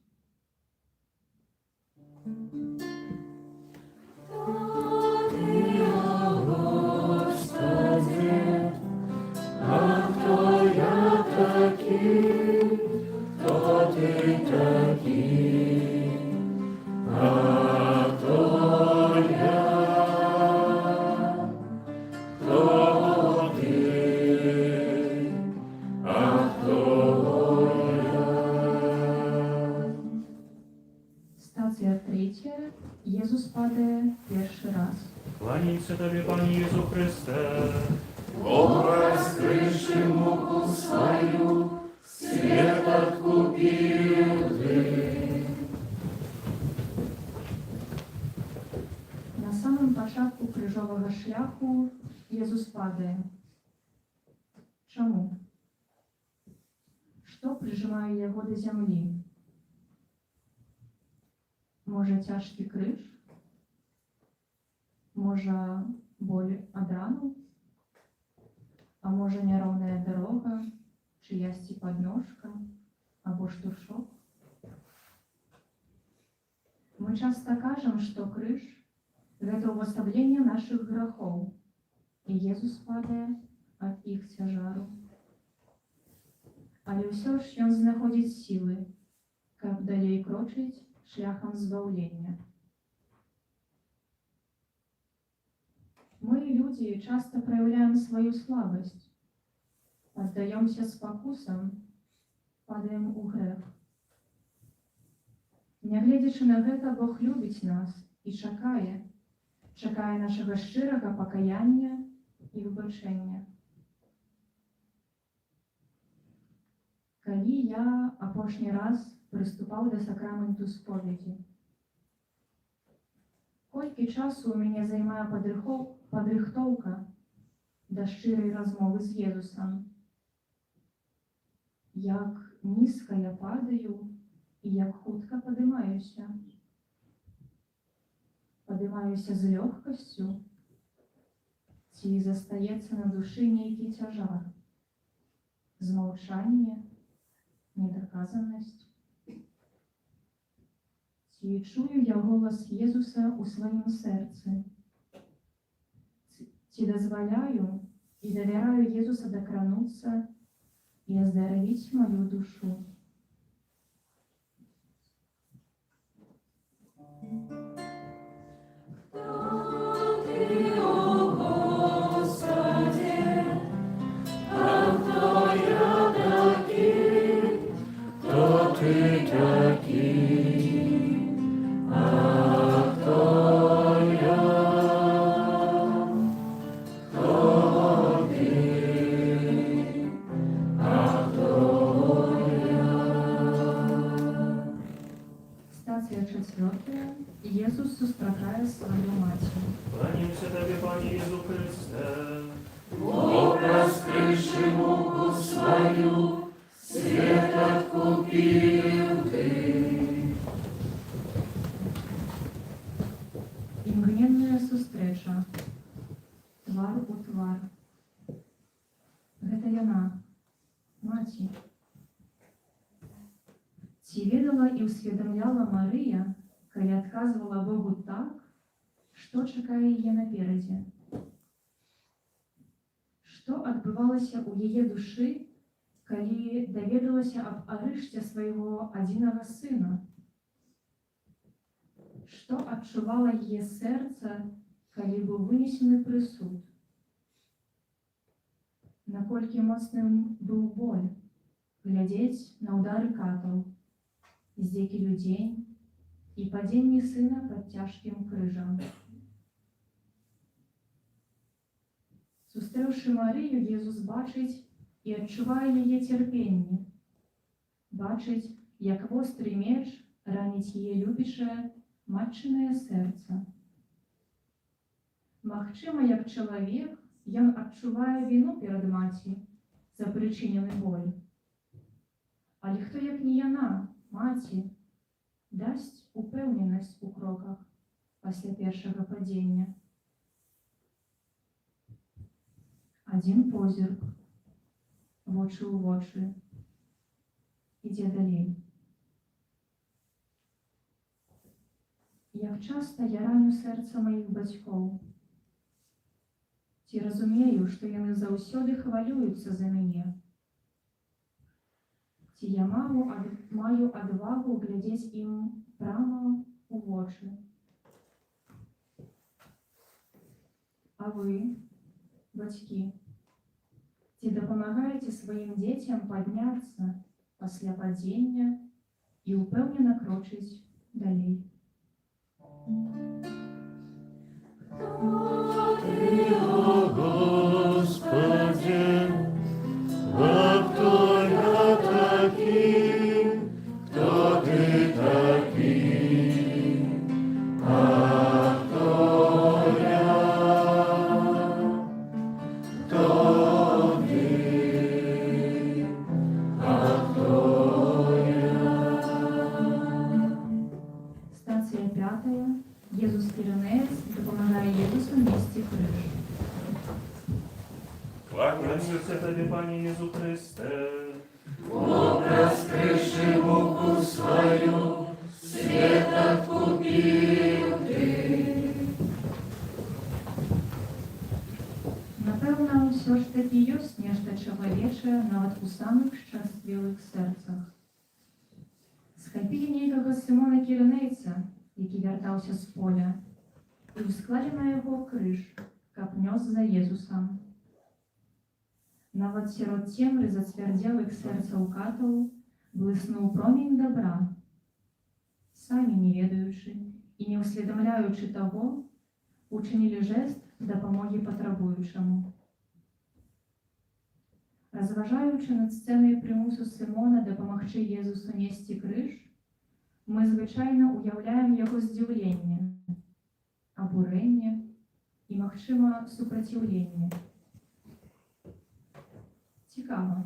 Стація третя. Єзус падає перший раз. Кланяйся Тобі, Пане Єсу Христе. Образ крыши муку свою, свет откупил ты. На самым пачатку крыжовага шляху Єзус падае. Чаму? Што прыжымае яго да зямлі? Можа, цяжкі крыж? Можа, боль ад рану? А можа, няроўная дарога, чыясьці падножка або штуршок? Мы часта кажам, што крыж – гэта ўвасабленне нашых грахоў, і Езус падае ад іх цяжару. Але ўсё ж ён знаходзіць сілы, каб далей крочыць шляхам збаўлення. Мы, людзі, часта праяўляем сваю слабасць, паддаёмся спакусам, падаем у грэх. Нягледзячы на гэта, Бог любіць нас і чакае нашага шчырага пакаяння і выбачэння. Калі я апошні раз прыступаў да сакраменту споведзі? Колькі часу ў мяне займае падрыхтоўка да шчырай размовы з Езусам? Як нізка я падаю і як хутка падымаюся? Падымаюся з лёгкасцю? Ці застаецца на душы нейкі цяжар? Змаўчанне? Недаказанасць? Ці чую я голас Езуса ў сваім сэрцы? Ці дазваляю і давяраю Езуса дакрануцца і аздаравіць маю душу? Стація четвертая. Єсус сустракає свою матір. Кланяйся Тобі, Пане Єсу Христе. Образ крыши муку свою, свет откупил ты. Імгненная сустрэча. Твар у твар. Гэта яна, маці. Ці ведала і ўсведамляла Марыя, калі адказвала Богу так, што чакае яе наперадзе? Што адбывалася ў яе душы, калі даведалася аб арышце свайго адзінага сына? Што адчувала яе сэрца, калі быў вынесены прысуд? наколькі моцным быў боль, глядзець на ўдары катаў, здзекі людзей і падзенні сына пад цяжкім крыжам. Сустрэўшы Марыю, Езус бачыць і адчувае яе цярпенне, бачыць, як востры меч раніць яе любячае матчынае сэрца. Магчыма, як чалавек, ён адчувае віну перад маці за прычынены боль. Але хто, як не яна, маці, дасць упэўненасць у кроках пасля першага падзення? Адзін позірк, вочы ў вочы, ідзе далей. Як часта я раню сэрца маіх бацькоў. Ці разумею, што яны заўсёды хвалююцца за мяне? Ці я маю адвагу глядзець ім прама ў вочы? А вы, бацькі, ці дапамагаеце сваім дзецям падняцца пасля падзення і ўпэўнена крочыць далей? Ты, о Господи, а кто я такий, кто ты такий, а кто я, кто ты, а кто я. Станція 5. Єзус Киринець допомагає Єзусу нести криш. Кланяюся тобі, Пані Єзу Христе. Образ криши муку свою, свет откупил ты. Напевно, все ж таки ёсць нешта чалавечае нават у самых шчаслівых сэрцах. Схапілі нейкага Сымона Кірынейца, які вяртаўся з поля, і ўсклалі на яго крыж, каб нёс за Езусам. Нават сярод цемры зацвярдзелых сэрцаў катаў блыснуў промень добра. Самі не ведаючы і не ўсведамляючы таго, учынілі жэст дапамогі патрабуючаму. Разважаючы над сцэнай прымусу Сымона дапамагчы Езусу несці крыж, мы звычайна уяўляем яго здзіўленне, абурэнне і, магчыма, супраціўленне. Цікава,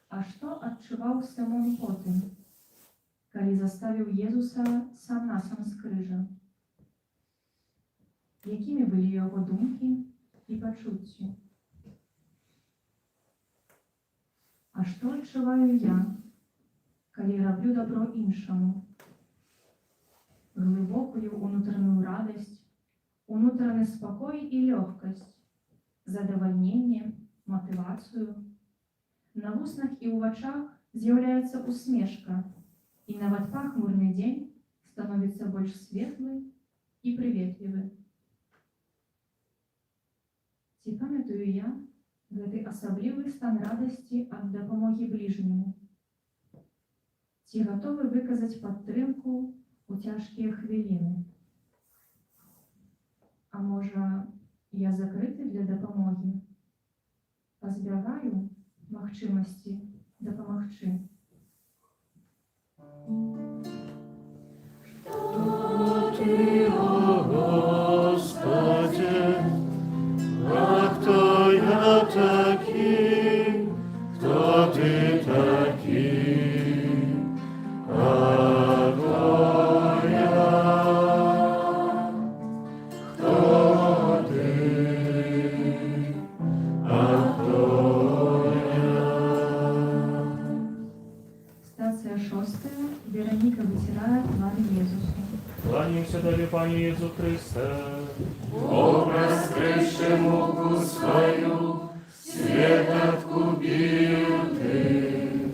а што адчуваў Сымон потым, калі заставіў Езуса сам-насам з крыжа? Якімі былі яго думкі і пачуцці? А што адчуваю я, калі раблю добро іншаму? Глыбокую унутраную радасць, унутраны спакой і лёгкасць, задавальненне, матывацыю. На вуснах і ў вачах з'яўляецца усмешка, і нават пахмурны дзень становіцца больш светлы і прыветлівы. Ці памятаю я гэты асаблівы стан радасці ад дапамогі бліжняму? Ці гатовы выказаць падтрымку у цяжкія хвіліны? А можа, я закрыты для дапамогі? Пазбягаю магчымасці дапамагчы? Кто ты, о Господи, а кто я такий, кто ты такий, а кто я, кто ты, а кто я. Стацыя 6. Вероніка витирає твар Єзусу. Кланяюся тобі, Пані Єзу Христе. Образ криши муку свою, свет откупил ты.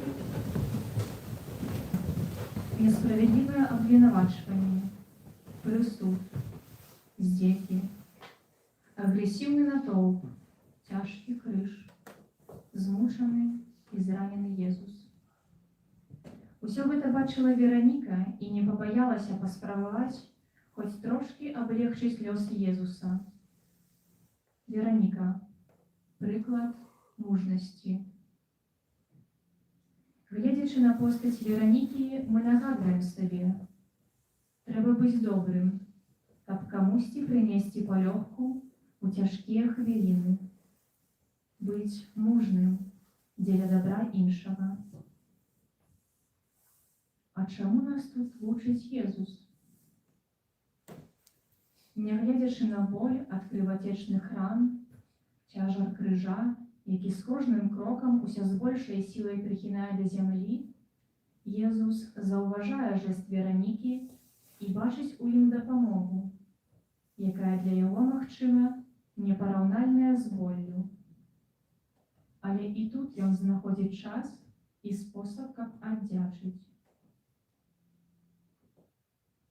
Несправедливое обвинувачивание, присуд, здеки, агрессивный натовп, тяжкий крыж, змучений і зранений Єсус. Усё гэта бачила Вероніка і не побоялася паспрабаваць хоць трошки облегчыць лёс Єзуса. Вероніка – прыклад мужнасці. Гледзячы на постаць Веронікі, мы нагадваем сабе, трэба быць добрым, каб камусьці прынесці палёгку у цяжкія хвіліны, быць мужным дзеля дабра іншага. А чаму нас тут вучыць Езус? Нягледзячы на боль ад крывацечных ран, цяжар крыжа, які з кожным крокам уся з большай сілай прыхінае да зямлі, Езус заўважае жэст Веронікі і бачыць у ім дапамогу, якая для яго, магчыма, непараўнальная з боллю. Але і тут ён знаходзіць час і спосаб, каб аддзячыць.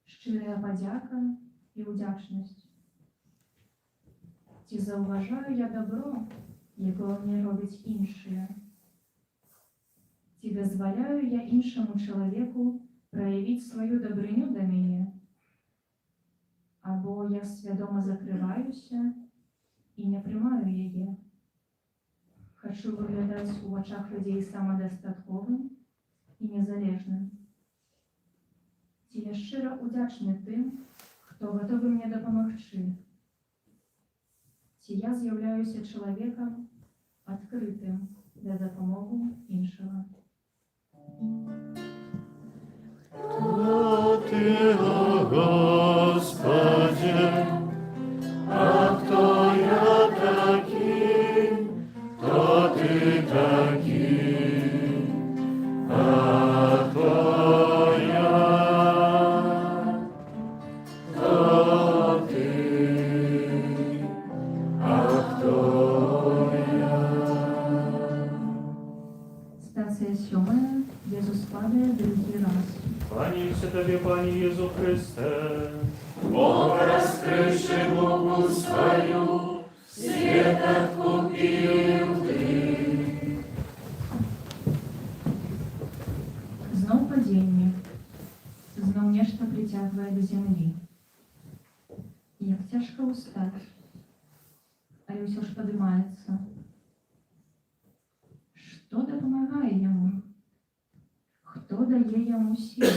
Шчырая падзяка і ўдзячнасць. Ці заўважаю я дабро, якое мне робяць іншыя? Ці дазваляю я іншаму чалавеку праявіць сваю дабрыню да мяне? Або я свядома закрываюся і не прымаю яе? Хачу выглядаць у вачах людзей самадастатковым і незалежным. Ці я шчыра ўдзячны тым, хто гатовы мне дапамагчы? Ці я з'яўляюся чалавекам адкрытым для дапамогу іншага? Кто Ты, о Господи, а кто я такий? Кто Ты такий? А кто я? Кто Ты? А кто я? Стація 7. Єзус падає другий раз. Кланяюся Тобі, Пані Єзу Христе. Бог, раскрывший руку свою, свет откупил Ты. Зноў падзенне. Зноў нешта прыцягвае да зямлі. Як цяжка ўстаць, але ўсё ж падымаецца. Што дапамагае яму? Хто дае яму сілу?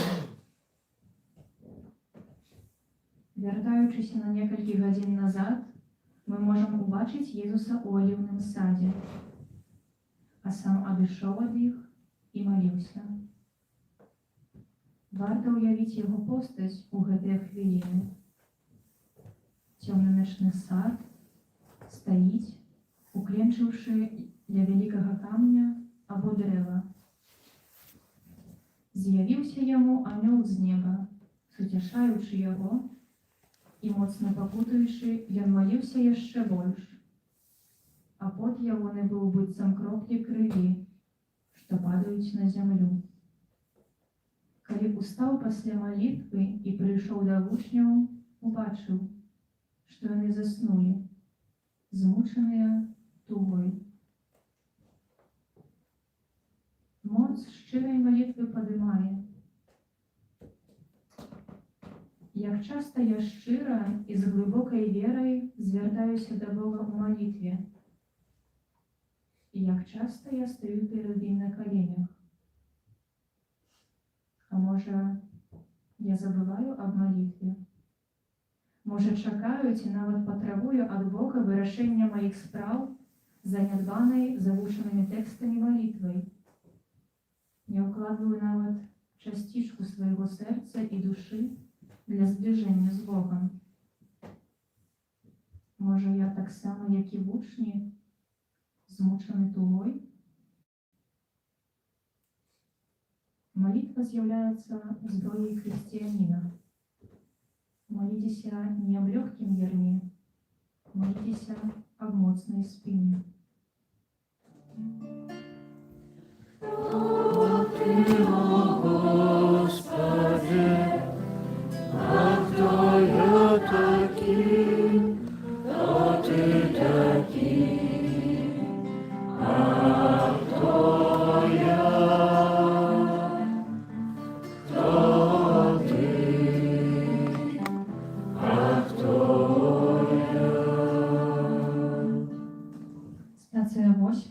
Вяртаючыся на некалькі гадзін назад, мы можам убачыць Езуса ў аліўным садзе, а сам адышоў ад іх і маліўся. Варта ўявіць яго постаць у гэтыя хвіліны. Цёмны начны сад стаіць, укленчыўшы ля вялікага камня або дрэва. З'явіўся яму анёл з неба, суцяшаючы яго, і моцна пакутаючы, ён маліўся яшчэ больш. А пот ягоны быў быццам кроплі крыві, што падаюць на зямлю. Калі устаў пасля малітвы і прыйшоў да вучняў, убачыў, што яны заснулі, змучаныя тугой. Моц шчырай малітвы падымае. Як часта я шчыра і з глыбокай верай звяртаюся да Бога ў малітве. І як часта я стаю перад ім на каленях. А можа, я забываю аб малітве? Можа, чакаю ці нават патрабую ад Бога вырашэння маіх спраў занядбанай завучанымі тэкстамі малітвай. Не ўкладваю нават частичку свайго сэрца і душы для зближэння з Богом. Можа, я таксама, як і вучні, змучаны тугой? Малітва з'яўляецца зброяй хрысціяніна. Маліцеся не аб лёгкім ярме, маліцеся аб моцнай спіне. Кто Ты, о Господи, а кто я такий? Кто Ты такий? А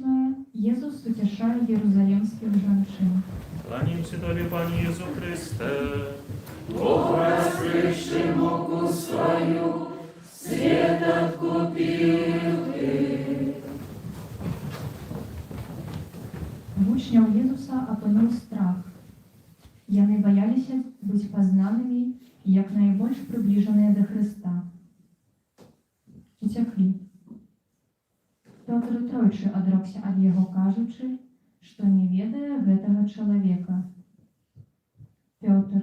8. Jezus утешає єрусалимських жінчин. Кланяемся Тебе, Пане Иису Христе. Бог раскрывший муку свою, свет откупил Ты. Вучняў Езуса апынуў страх. Яны баяліся быць пазнанымі як найбольш прыбліжаныя да Хрыста. Уцяклі. Пётр тройчы адрокся ад яго, кажучы, што не ведае гэтага чалавека. Пётр,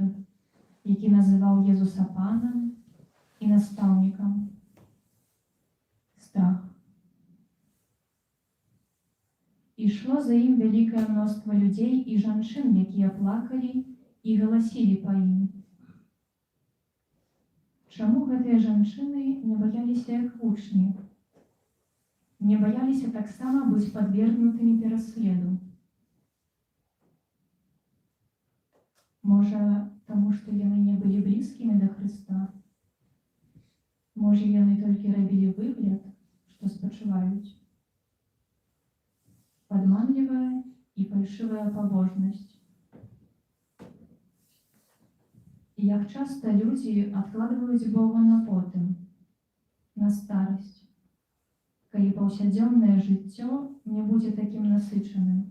які называў Езуса панам і настаўнікам. Страх. Ішло за ім вялікае мноства людзей і жанчын, якія плакалі і галасілі па ім. Чаму гэтыя жанчыны не баяліся як вучні? Не баяліся таксама быць падвергнутымі пераследу? Можа, таму што яны не былі блізкімі да Хрыста? Можа, яны толькі рабілі выгляд, што спачуваюць? Падманлівая і фальшывая пабожнасць. І як часта людзі адкладваюць Бога на потым, на старасць, калі паўсядзённае жыццё не будзе такім насычаным.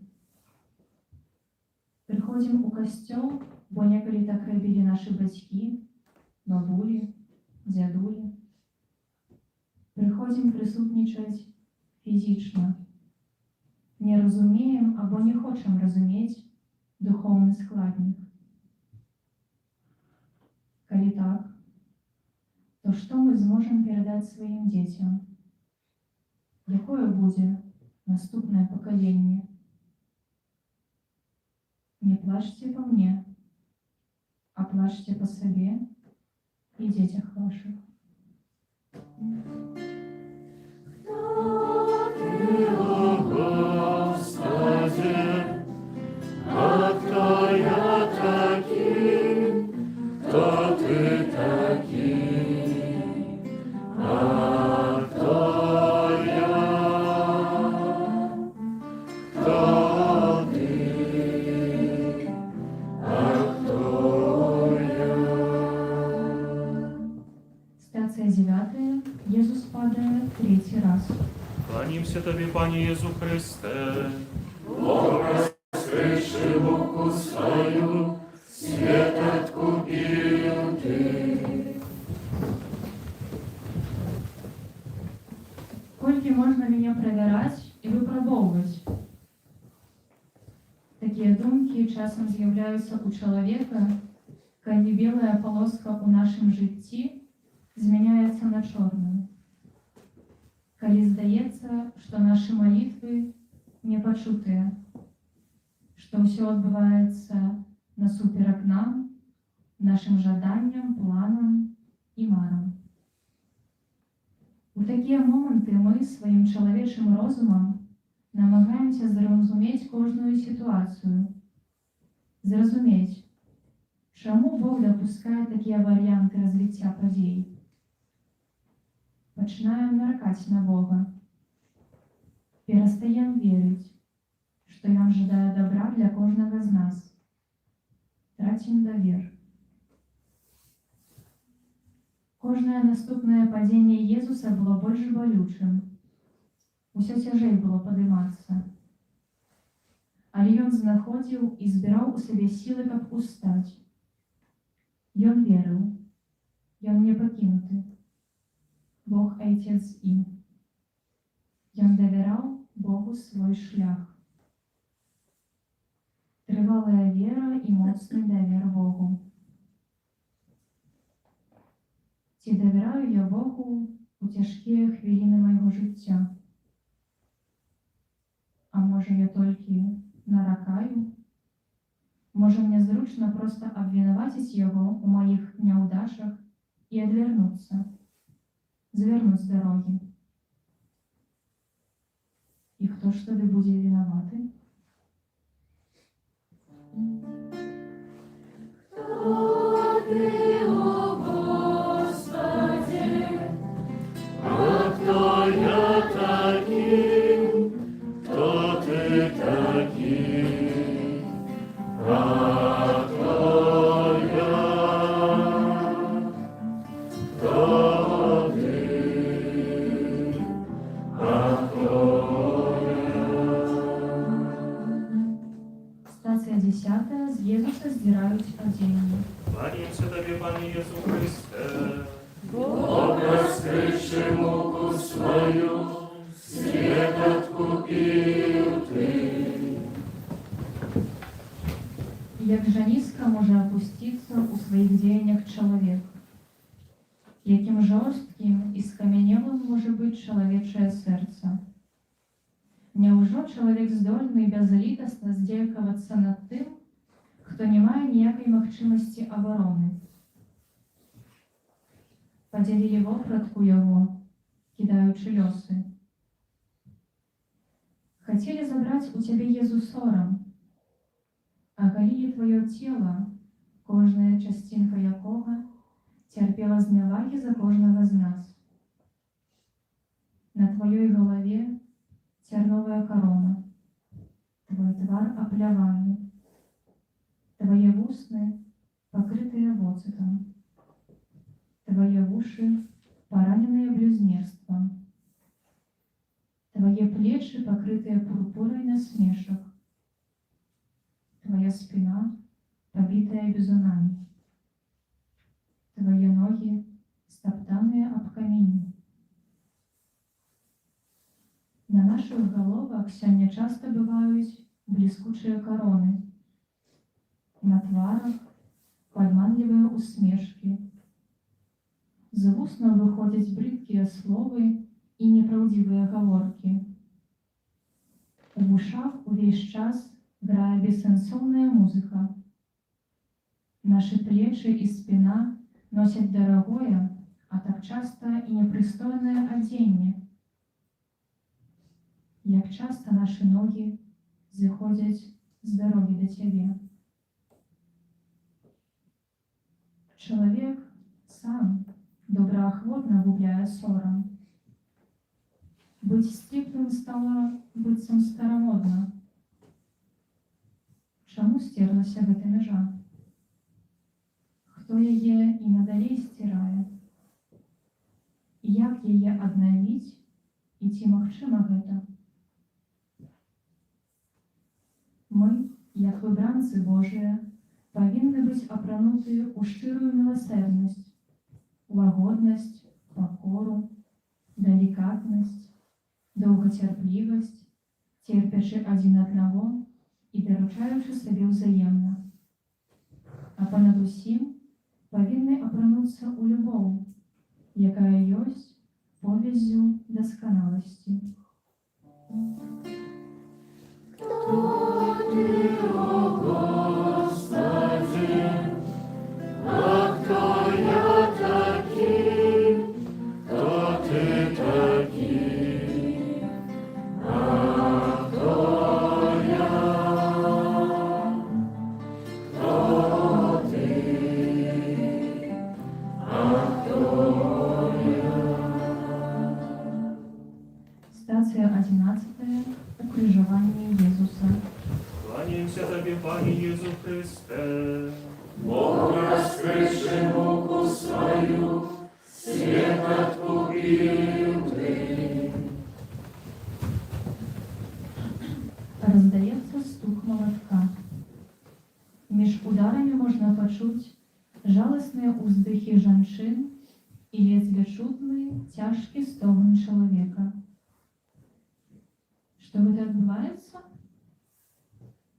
Прыходзім у касцёл, бо некалі так рабілі нашы бацькі, бабулі, дзядулі. Прыходзім прысутнічаць фізічна. Не разумеем або не хочам разумець духоўны складнік. Калі так, то што мы зможам перадаць сваім дзецям? Якое будзе наступнае пакаленне? Не плачьце па мне, а плачьце па сабе і дзецях вашых. Стацыя 9. Езус падае 3 раз. Кланяемся Тебе, Пане Иису Христе. Бог раскрывший муку свою, свет откупил Ты. Колькі можна мяне правяраць і выпрабоўваць? Такія думкі часам з'яўляюцца ў чалавека, калі белая палоска ў нашым жыцці змяняецца на чорную. Калі здаецца, што нашы малітвы не пачутыя, што ўсё адбываецца насуперак нам, нашым жаданням, планам і марам. У такія моманты мы сваім чалавечым розумам намагаемся зразумець кожную сітуацыю, зразумець, чаму Бог дапускае такія варыянты развіцця падзей. Пачынаем наракаць на Бога. Перастаем верыць, што Ён жадае добра для кожнага з нас. Трацім давер. Кожнае наступнае падзенне Езуса было больш балючым. Усё цяжэй было падымацца. Але Ён знаходзіў і збіраў у сабе сілы, каб устаць. Ён верыў. Ён не пакінуты. Бог Айцец з ім. Ён давяраў Богу свой шлях. Трывалая вера і моцны давер Богу. Ці давяраю я Богу у цяжкія хвіліны майго жыцця? А можа, я толькі наракаю? Можа, мне зручна проста абвінаваціць яго ў маіх няўдачах і адвярнуцца, звярнуць з дарогі. І хто ж тады будзе вінаваты? Кто я таким, кто Ty taki, a to ja, to Ty, a to Стація 10. З Єзуса здирають одіння. Кланяємося тобі, пане Єсу Христе. Бог раскрывший муку свою, свет откупил Ты. Як жа низько може опуститися у своїх діяннях чоловік? Яким жорстким і скам'янілим може бути чоловіче серце? Няўжо чоловік здольний безлітасно здзекавацца над тим, хто не має ніякої магчимості оборони? Поділили вопратку його, кидаючи льоси. Хотели забрать у тебе Езу сором, оголили твое тело, кожная частинка якого терпела зневаги за кожного з нас. На твоей голове терновая корона, твой твар опляванный, твои вусны покрытые воцетом, твои уши пораненные блюзнерством, твои плечи покрытые пурпурой насмешек, твоя спина побитая бизунами, твои ноги стоптанные об камени. На наших головах сёння часто бываюць бліскучыя короны, на тварах падманлівыя усмешкі, з вуснаў выходзяць брыдкія словы і непраўдзівыя гаворкі. У вушах увесь час грае бессэнсоўная музыка. Нашы плечы і спіна носяць дарагое, а так часта і непрыстойнае адзенне. Як часта нашы ногі зыходзяць з дарогі да цябе. Чалавек сам добраахвотна губляе сорам. Быць сціплым стала быццам старамодна. Чаму стерлася гэта мяжа? Хто яе і надалей сцірае? Як яе аднавіць і ці магчыма гэта? Мы, як выбранцы Божыя, павінны быць апранутыя ў шчырую міласэрнасць, лагоднасць, пакору, далікатнасць, доўгацярплівасць, церпячы адзін аднаго і даручаючы сабе ўзаемна. А панад усім павінны апрануцца ў любоў, якая ёсць повяззю дасканаласці. Ты, о Господи, а кто я такий, кто Ты такий, а кто я, кто Ты, а кто я. Стація 11. Укрыжаванне Езуса. Кланяємося тобі, пане Єсу Христе. Бог раскрывший муку свою, свет откупил Ты. Раздаецца стук малатка. Між ударамі можна пачуць жаласныя ўздыхі жанчын і ледзьве чутны цяжкі стогн чалавека. Што гэта адбываецца?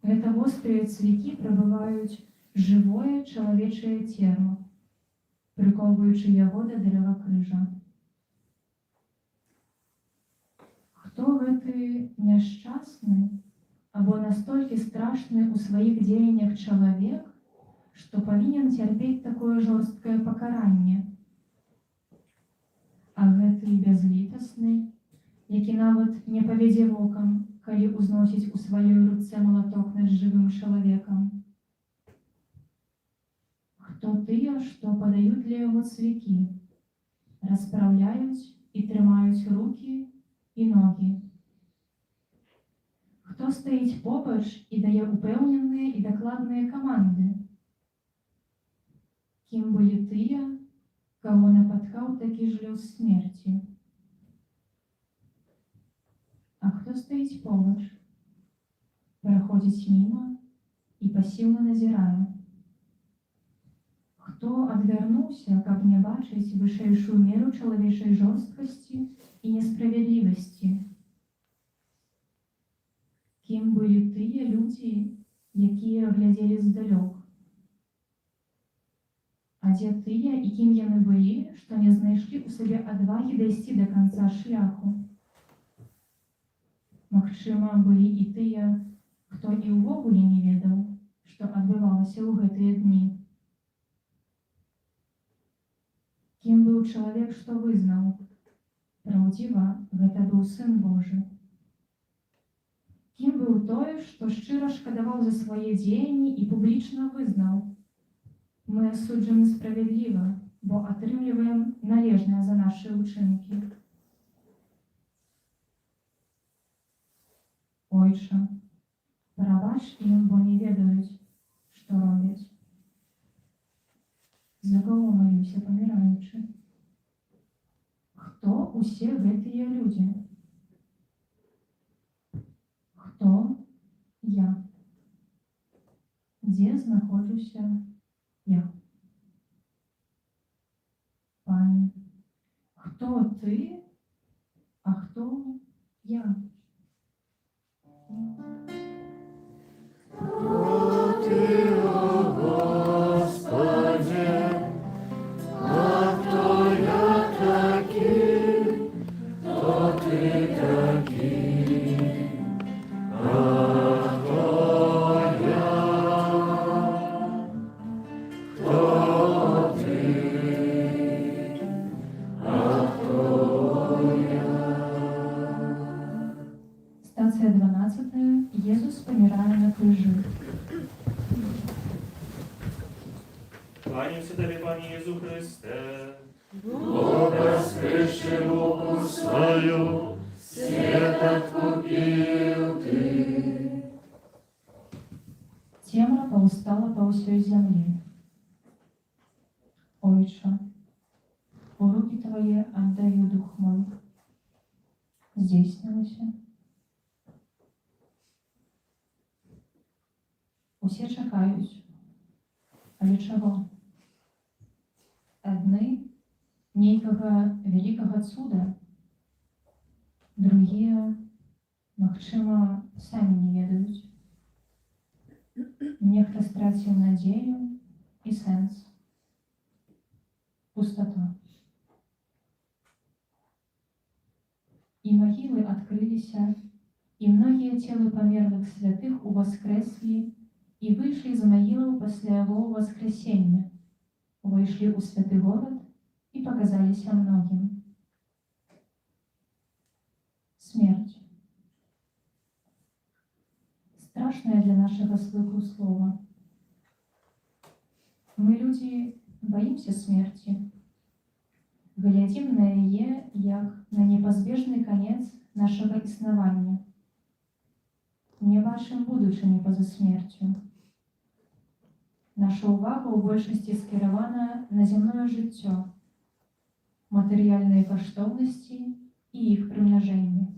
Гэта вострыя цвікі прабываюць жывое чалавечае цела, прыкоўваючы яго да дрэва крыжа. Хто гэты няшчасны або настолькі страшны ў сваіх дзеяннях чалавек, што павінен цярпець такое жорсткае пакаранне? А гэты бязлітасны, які нават не павядзе вокам, калі ўзносіць у сваёй руцэ малаток над жывым чалавекам. Хто тыя, што падаюць для яго цвікі, распраўляюць і трымаюць рукі і ногі? стоїть поруч і дає упевнені і докладні команди? Ким були тыя, кого напаткаў такі ж лёс смерці? А хто стоїть поруч, проходить мимо і пасіўна назірае? Хто адвярнуўся, каб не бачыць вышэйшую меру чалавечай жорсткасці і несправядлівасці? Кім былі тыя людзі, якія глядзелі здалёк? А дзе тыя, і кім яны былі, што не знайшлі ў сабе адвагі дайсці да канца шляху? Магчыма, былі і тыя, хто і ўвогуле не ведаў, што адбывалася ў гэтыя дні. Кім быў чалавек, што вызнаў? Праўдзіва, гэта быў Сын Божы. Кім быў той, што шчыра шкадаваў за свае дзеянні і публічна вызнаў: мы асуджаны справядліва, бо атрымліваем належнае за нашы ўчынкі. Ойча, прабач ім, бо не ведаюць, што робяць. За кого малюся паміраючы? Хто усе гэтыя людзі? Хто я? Дзе знаходжуся я? Пане, хто ты, а хто я? Кто ты, о Господи, а кто я такий, кто ты такий, а кто я, кто ты, а кто я. Станція 12. Єсус помирає на крижі. Кланяюся тобі, Пане Єзу Христе. Бога скриши руку свою, свет откупил ты. Темра повстала по усій землі. Ойче, у руки Твої отдаю дух мой. Здійснилося. Усе чекають. Але чого? Одни нейкага великого цуда, другие, магчыма, самі не ведаюць. Нехта страціў надзею і сэнс. Пустата. І магілы адкрыліся, і многія целы памерлых святых уваскрэслі і выйшлі з магілаў пасля яго воскресення, увайшлі ў святы горад і паказаліся многім. Смерть. Страшное для нашего слыху слова. Мы, люди, боимся смерти. Глядим на яе, як на непазбежны канец нашага існавання. Не бачым будучыні па-за смерцю. Наша ўвага ў большасці скіравана на зямное жыццё, матэрыяльныя каштоўнасці і іх прымнажэнне.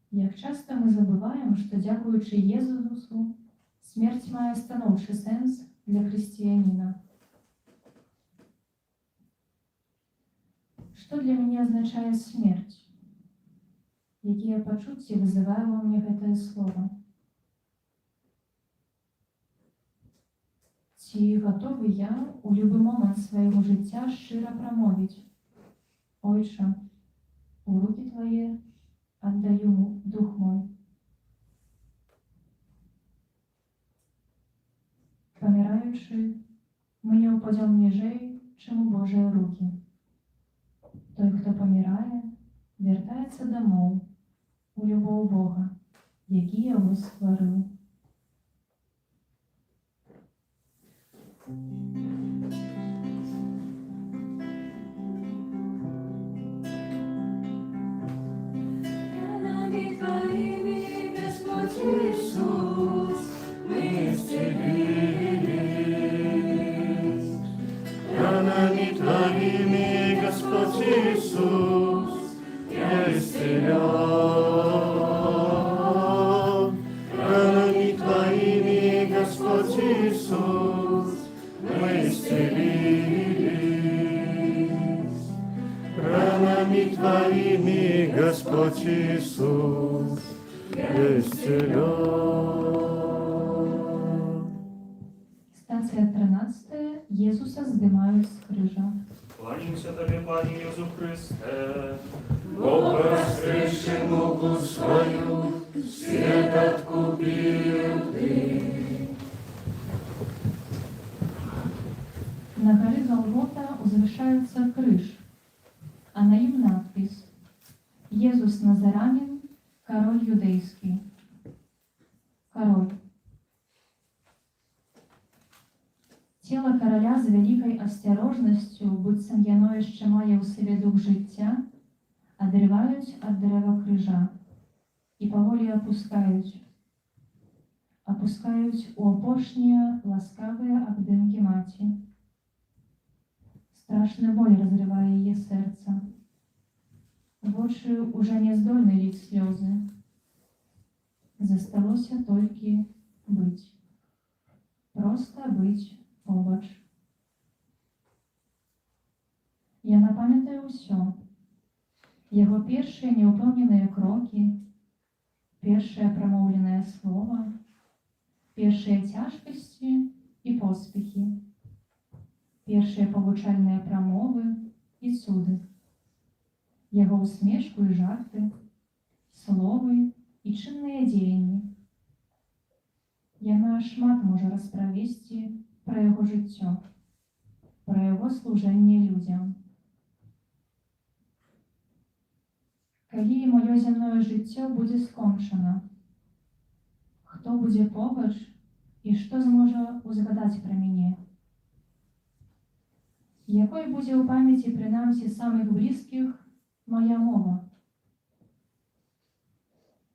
Як часта мы забываем, што дзякуючы Езусу смерць мае станоўчы сэнс для хрысціяніна. Што для мяне азначае смерць? Якія пачуцці вызывае ва мне гэтае слова? Ці гатовы я ў любы момант свайго жыцця шчыра прамовіць: Ойча, у рукі Твае аддаю дух мой. Паміраючы, мы не ўпадзем ніжэй, чым у Божыя рукі. Той, хто памірае, вяртаецца дамоў у любоў Бога, які яго стварыў. Твоими Иисус, исцелен. Станция 13. Иисуса сдымают с крыжа. Кланяемся Тебе, Пане Иисус Христе. Бог воскресший муку свою, свет откупил Ты. На горе Голгофа возвышается крыж, а на нем надпись «Иисус Назаранин, король юдейский». Король. Тіло короля з великою осторожністю, быццам яно яшчэ мае ў сабе дух жыцця, адрываюць ад дрэва крыжа і паволі апускаюць у апошнія ласкавыя абдымкі маці. Страшны боль разрывае яе сэрца. Вочы уже не здольны ліць слёзы. Засталося толькі быць. Проста быць побач. Яна памятае ўсё. Яго першыя неўпэўненыя крокі, першае прамоўленае слова, першыя цяжкасці і поспехі, першыя павучальныя прамовы і цуды, яго усмешку і жарты, словы і чынныя дзеянні. Яна шмат можа расправесці пра яго жыццё, пра яго служэнне людзям. Калі маё зямное жыццё будзе скончана, хто будзе побач і што зможа узгадаць пра мяне? Якой будзе ў памяці прынамсі самых блізкіх моя мова?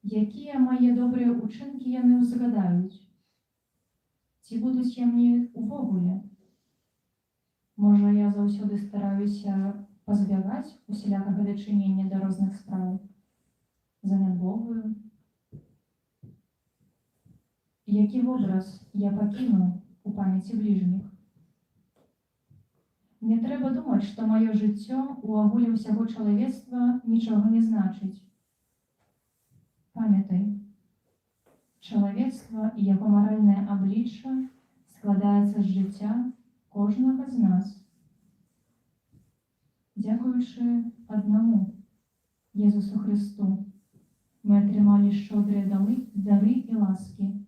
Якія мае добрыя ўчынкі яны ўзгадаюць? Ці будуць яны увогуле? Можа, я заўсёды стараюся пазбягаць усялякага дачынення да розных спраў, занядбовую? Які вобраз я пакінуў у памяці бліжніх? Не трэба думаць, што маё жыццё у агуле ўсяго чалавецтва нічога не значыць. Памятай, чалавецтва і яго маральнае аблічча складаецца з жыцця кожнага з нас. Дзякуючы аднаму, Езусу Христу, мы атрымалі шчодрыя дары і ласкі.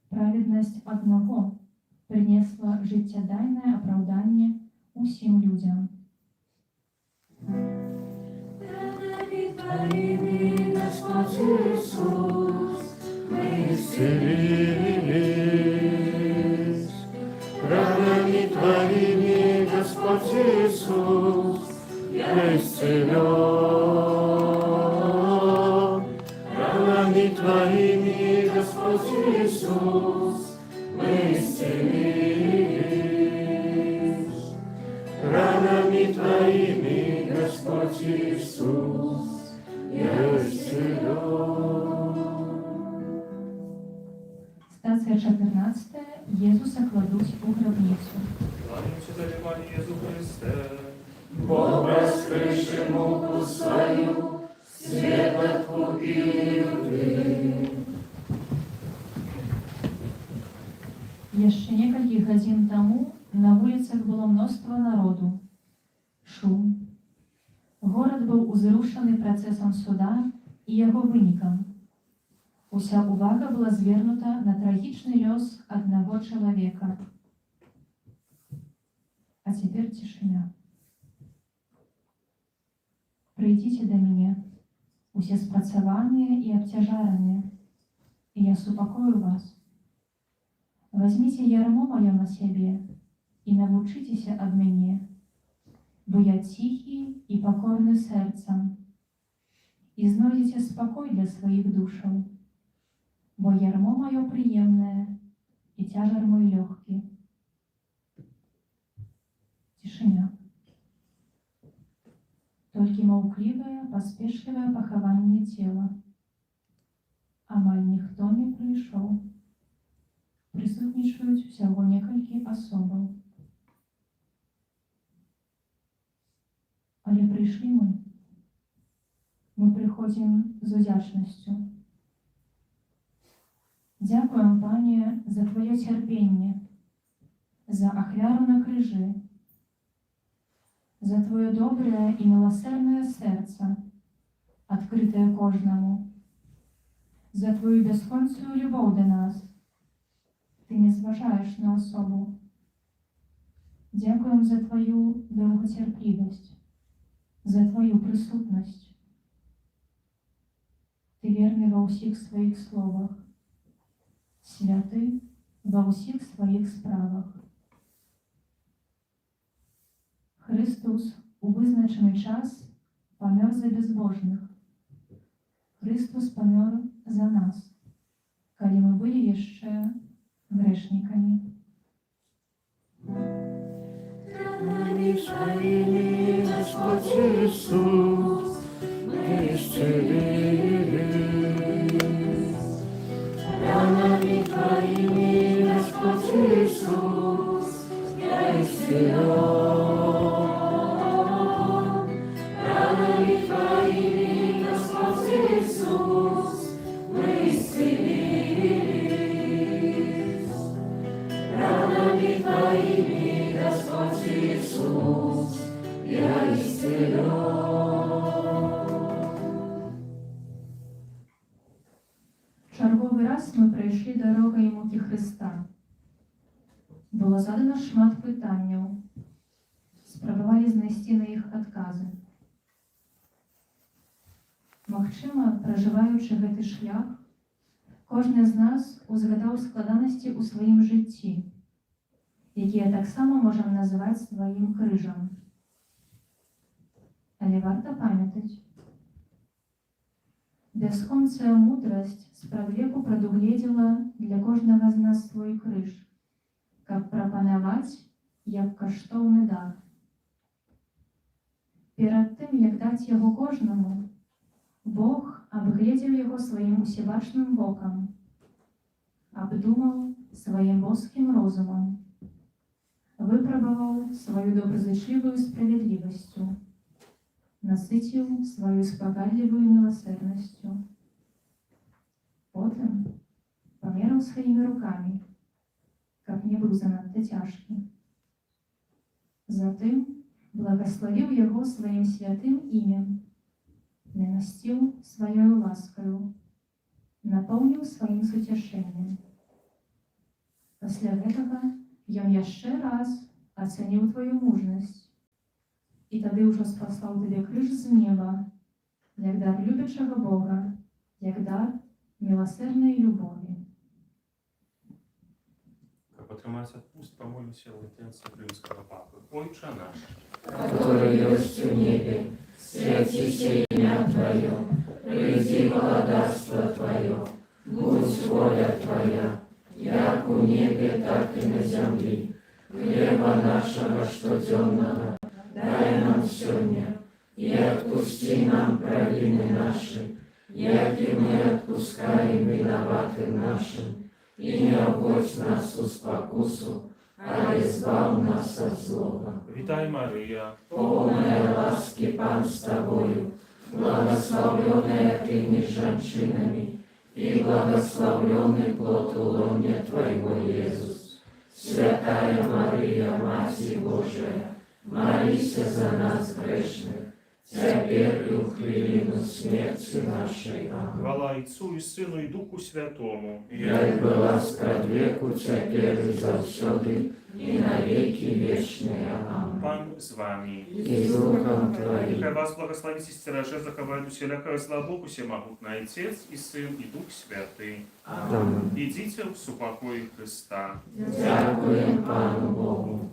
Праведнасць аднаго прынесла жыццядайнае апраўданне усім людзям. Рядами Твоими, Господь Иисус, мы исцелились. Рядами Твоими, Господь Иисус, я исцелен. Рядами Твоими, Господь Иисус, мы исцелились. Ранами Твоими, Господь Иисус, я исцелен. Станция 14. Езуса кладуть у гробницю. Кланяемся Тебе, Пане Иисус Христе. Бог воскресший муку свою, свет откупил Ты. Яшчэ некалькі гадзін таму на вуліцах было мноства народу. Шум. Горад быў узрушаны працэсам суда і яго вынікам. Уся увага была звернута на трагічны лёс аднаго чалавека. А цяпер цішыня. Прыйдзіце да мяне, усе спрацаваныя і абцяжараныя, і я супакою вас. Возьмите ярмо маё на сябе і навучыцеся ад мяне, бо я ціхі і пакорны сэрцам, і знойдзеце спакой для сваіх душаў, бо ярмо маё прыемнае і цяжар мой лёгкі. Цішыня. Толькі маўклівае, паспешлівае пахаванне цела. Амаль ніхто не прыйшоў. Прысутнічаюць усяго некалькі асобаў. Але прыйшлі мы. мы приходим з удзячнасцю. Дзякуем, Пане, за Твоё цярпенне, за ахвяру на крыжы, за Твоё добрае і милосердное сэрца, адкрытае кожнаму, за Твою бясконцую любоў да нас. Ты не зважаеш на асобу. Дзякуем за Твою доўгацярплівасць, за Твою прысутнасць. Ты верны ва ўсіх сваіх словах, святы ва ўсіх сваіх справах. Христос у вызначены час памёр за безбожных. Христос памёр за нас, калі мы былі яшчэ грэшнікамі. Ранами Твоими, Господь Иисус, мы исцелились. Ранами Твоими, Господь Иисус, я исцелен. Ранами Твоими, Господь Иисус, мы исцелились. Ранами Твоими, Господь Иисус, я исцелен. Чарговы раз мы прайшлі дарогай мукі Хрыста. Было задана шмат пытанняў. Спрабавалі знайсці на іх адказы. Магчыма, пражываючы гэты шлях, кожны з нас узгадаў складанасці ў сваім жыцці, якія таксама можам называць сваім крыжам. Але варта памятаць, бясконцая мудрасць спрадвеку прадугледзела для кожнага з нас свой крыж, каб прапанаваць як каштоўны дар. Перад тым, як даць яго кожнаму, Бог абгледзеў яго сваім усебачным вокам, абдумаў сваім боскім розумам, выпрабаваў сваю добразычлівую справядлівасцю, насыціў сваю спагадлівую міласэрнасцю. Потым памераў сваімі рукамі, каб не быў занадта цяжкі. Затым благаславіў яго сваім святым імем, намасціў сваёю ласкаю, напоўніў сваім суцяшэннем. Пасля гэтага ён яшчэ раз ацаніў тваю мужнасць і тады ўжо спаслаў табе крыж з неба, як дар любячага Бога, як дар міласэрнай любові. Каб атрымаць адпуст, памолімся ў інтэнцыі рымскага папы. Отче наш, который есть в небе, святися имя Твое, приди владарство Твое, будь воля Твоя, як у небе, так и на земле. Хлеба нашего штоденного дай нам сегодня, и отпусти нам провины наши, як и мы отпускаем виноватым нашим, и не обводь нас в спокусу, а избав нас от злого. Вітай, Марія, Полная ласки Пан с Тобою, благословленная Ты между женщинами, и благословленный плод лона Твоего, Иисус. Святая Мария, Матерь Божия, молися за нас грешных, теперь и в хвилину смерти нашей. Аминь. хвала Отцу и Сыну и Духу Святому, Як была спрадвеку, теперь и завсёды, и на веки вечные. Аминь. Pan z Wami. И с Духом Нехай Твоим. вас благословить и стероже, заховает усілякое зла Бог, всемогутный Отец и Сын и Дух Святый. Аминь. Идите в супокой Христа. Дякуем Пану Богу.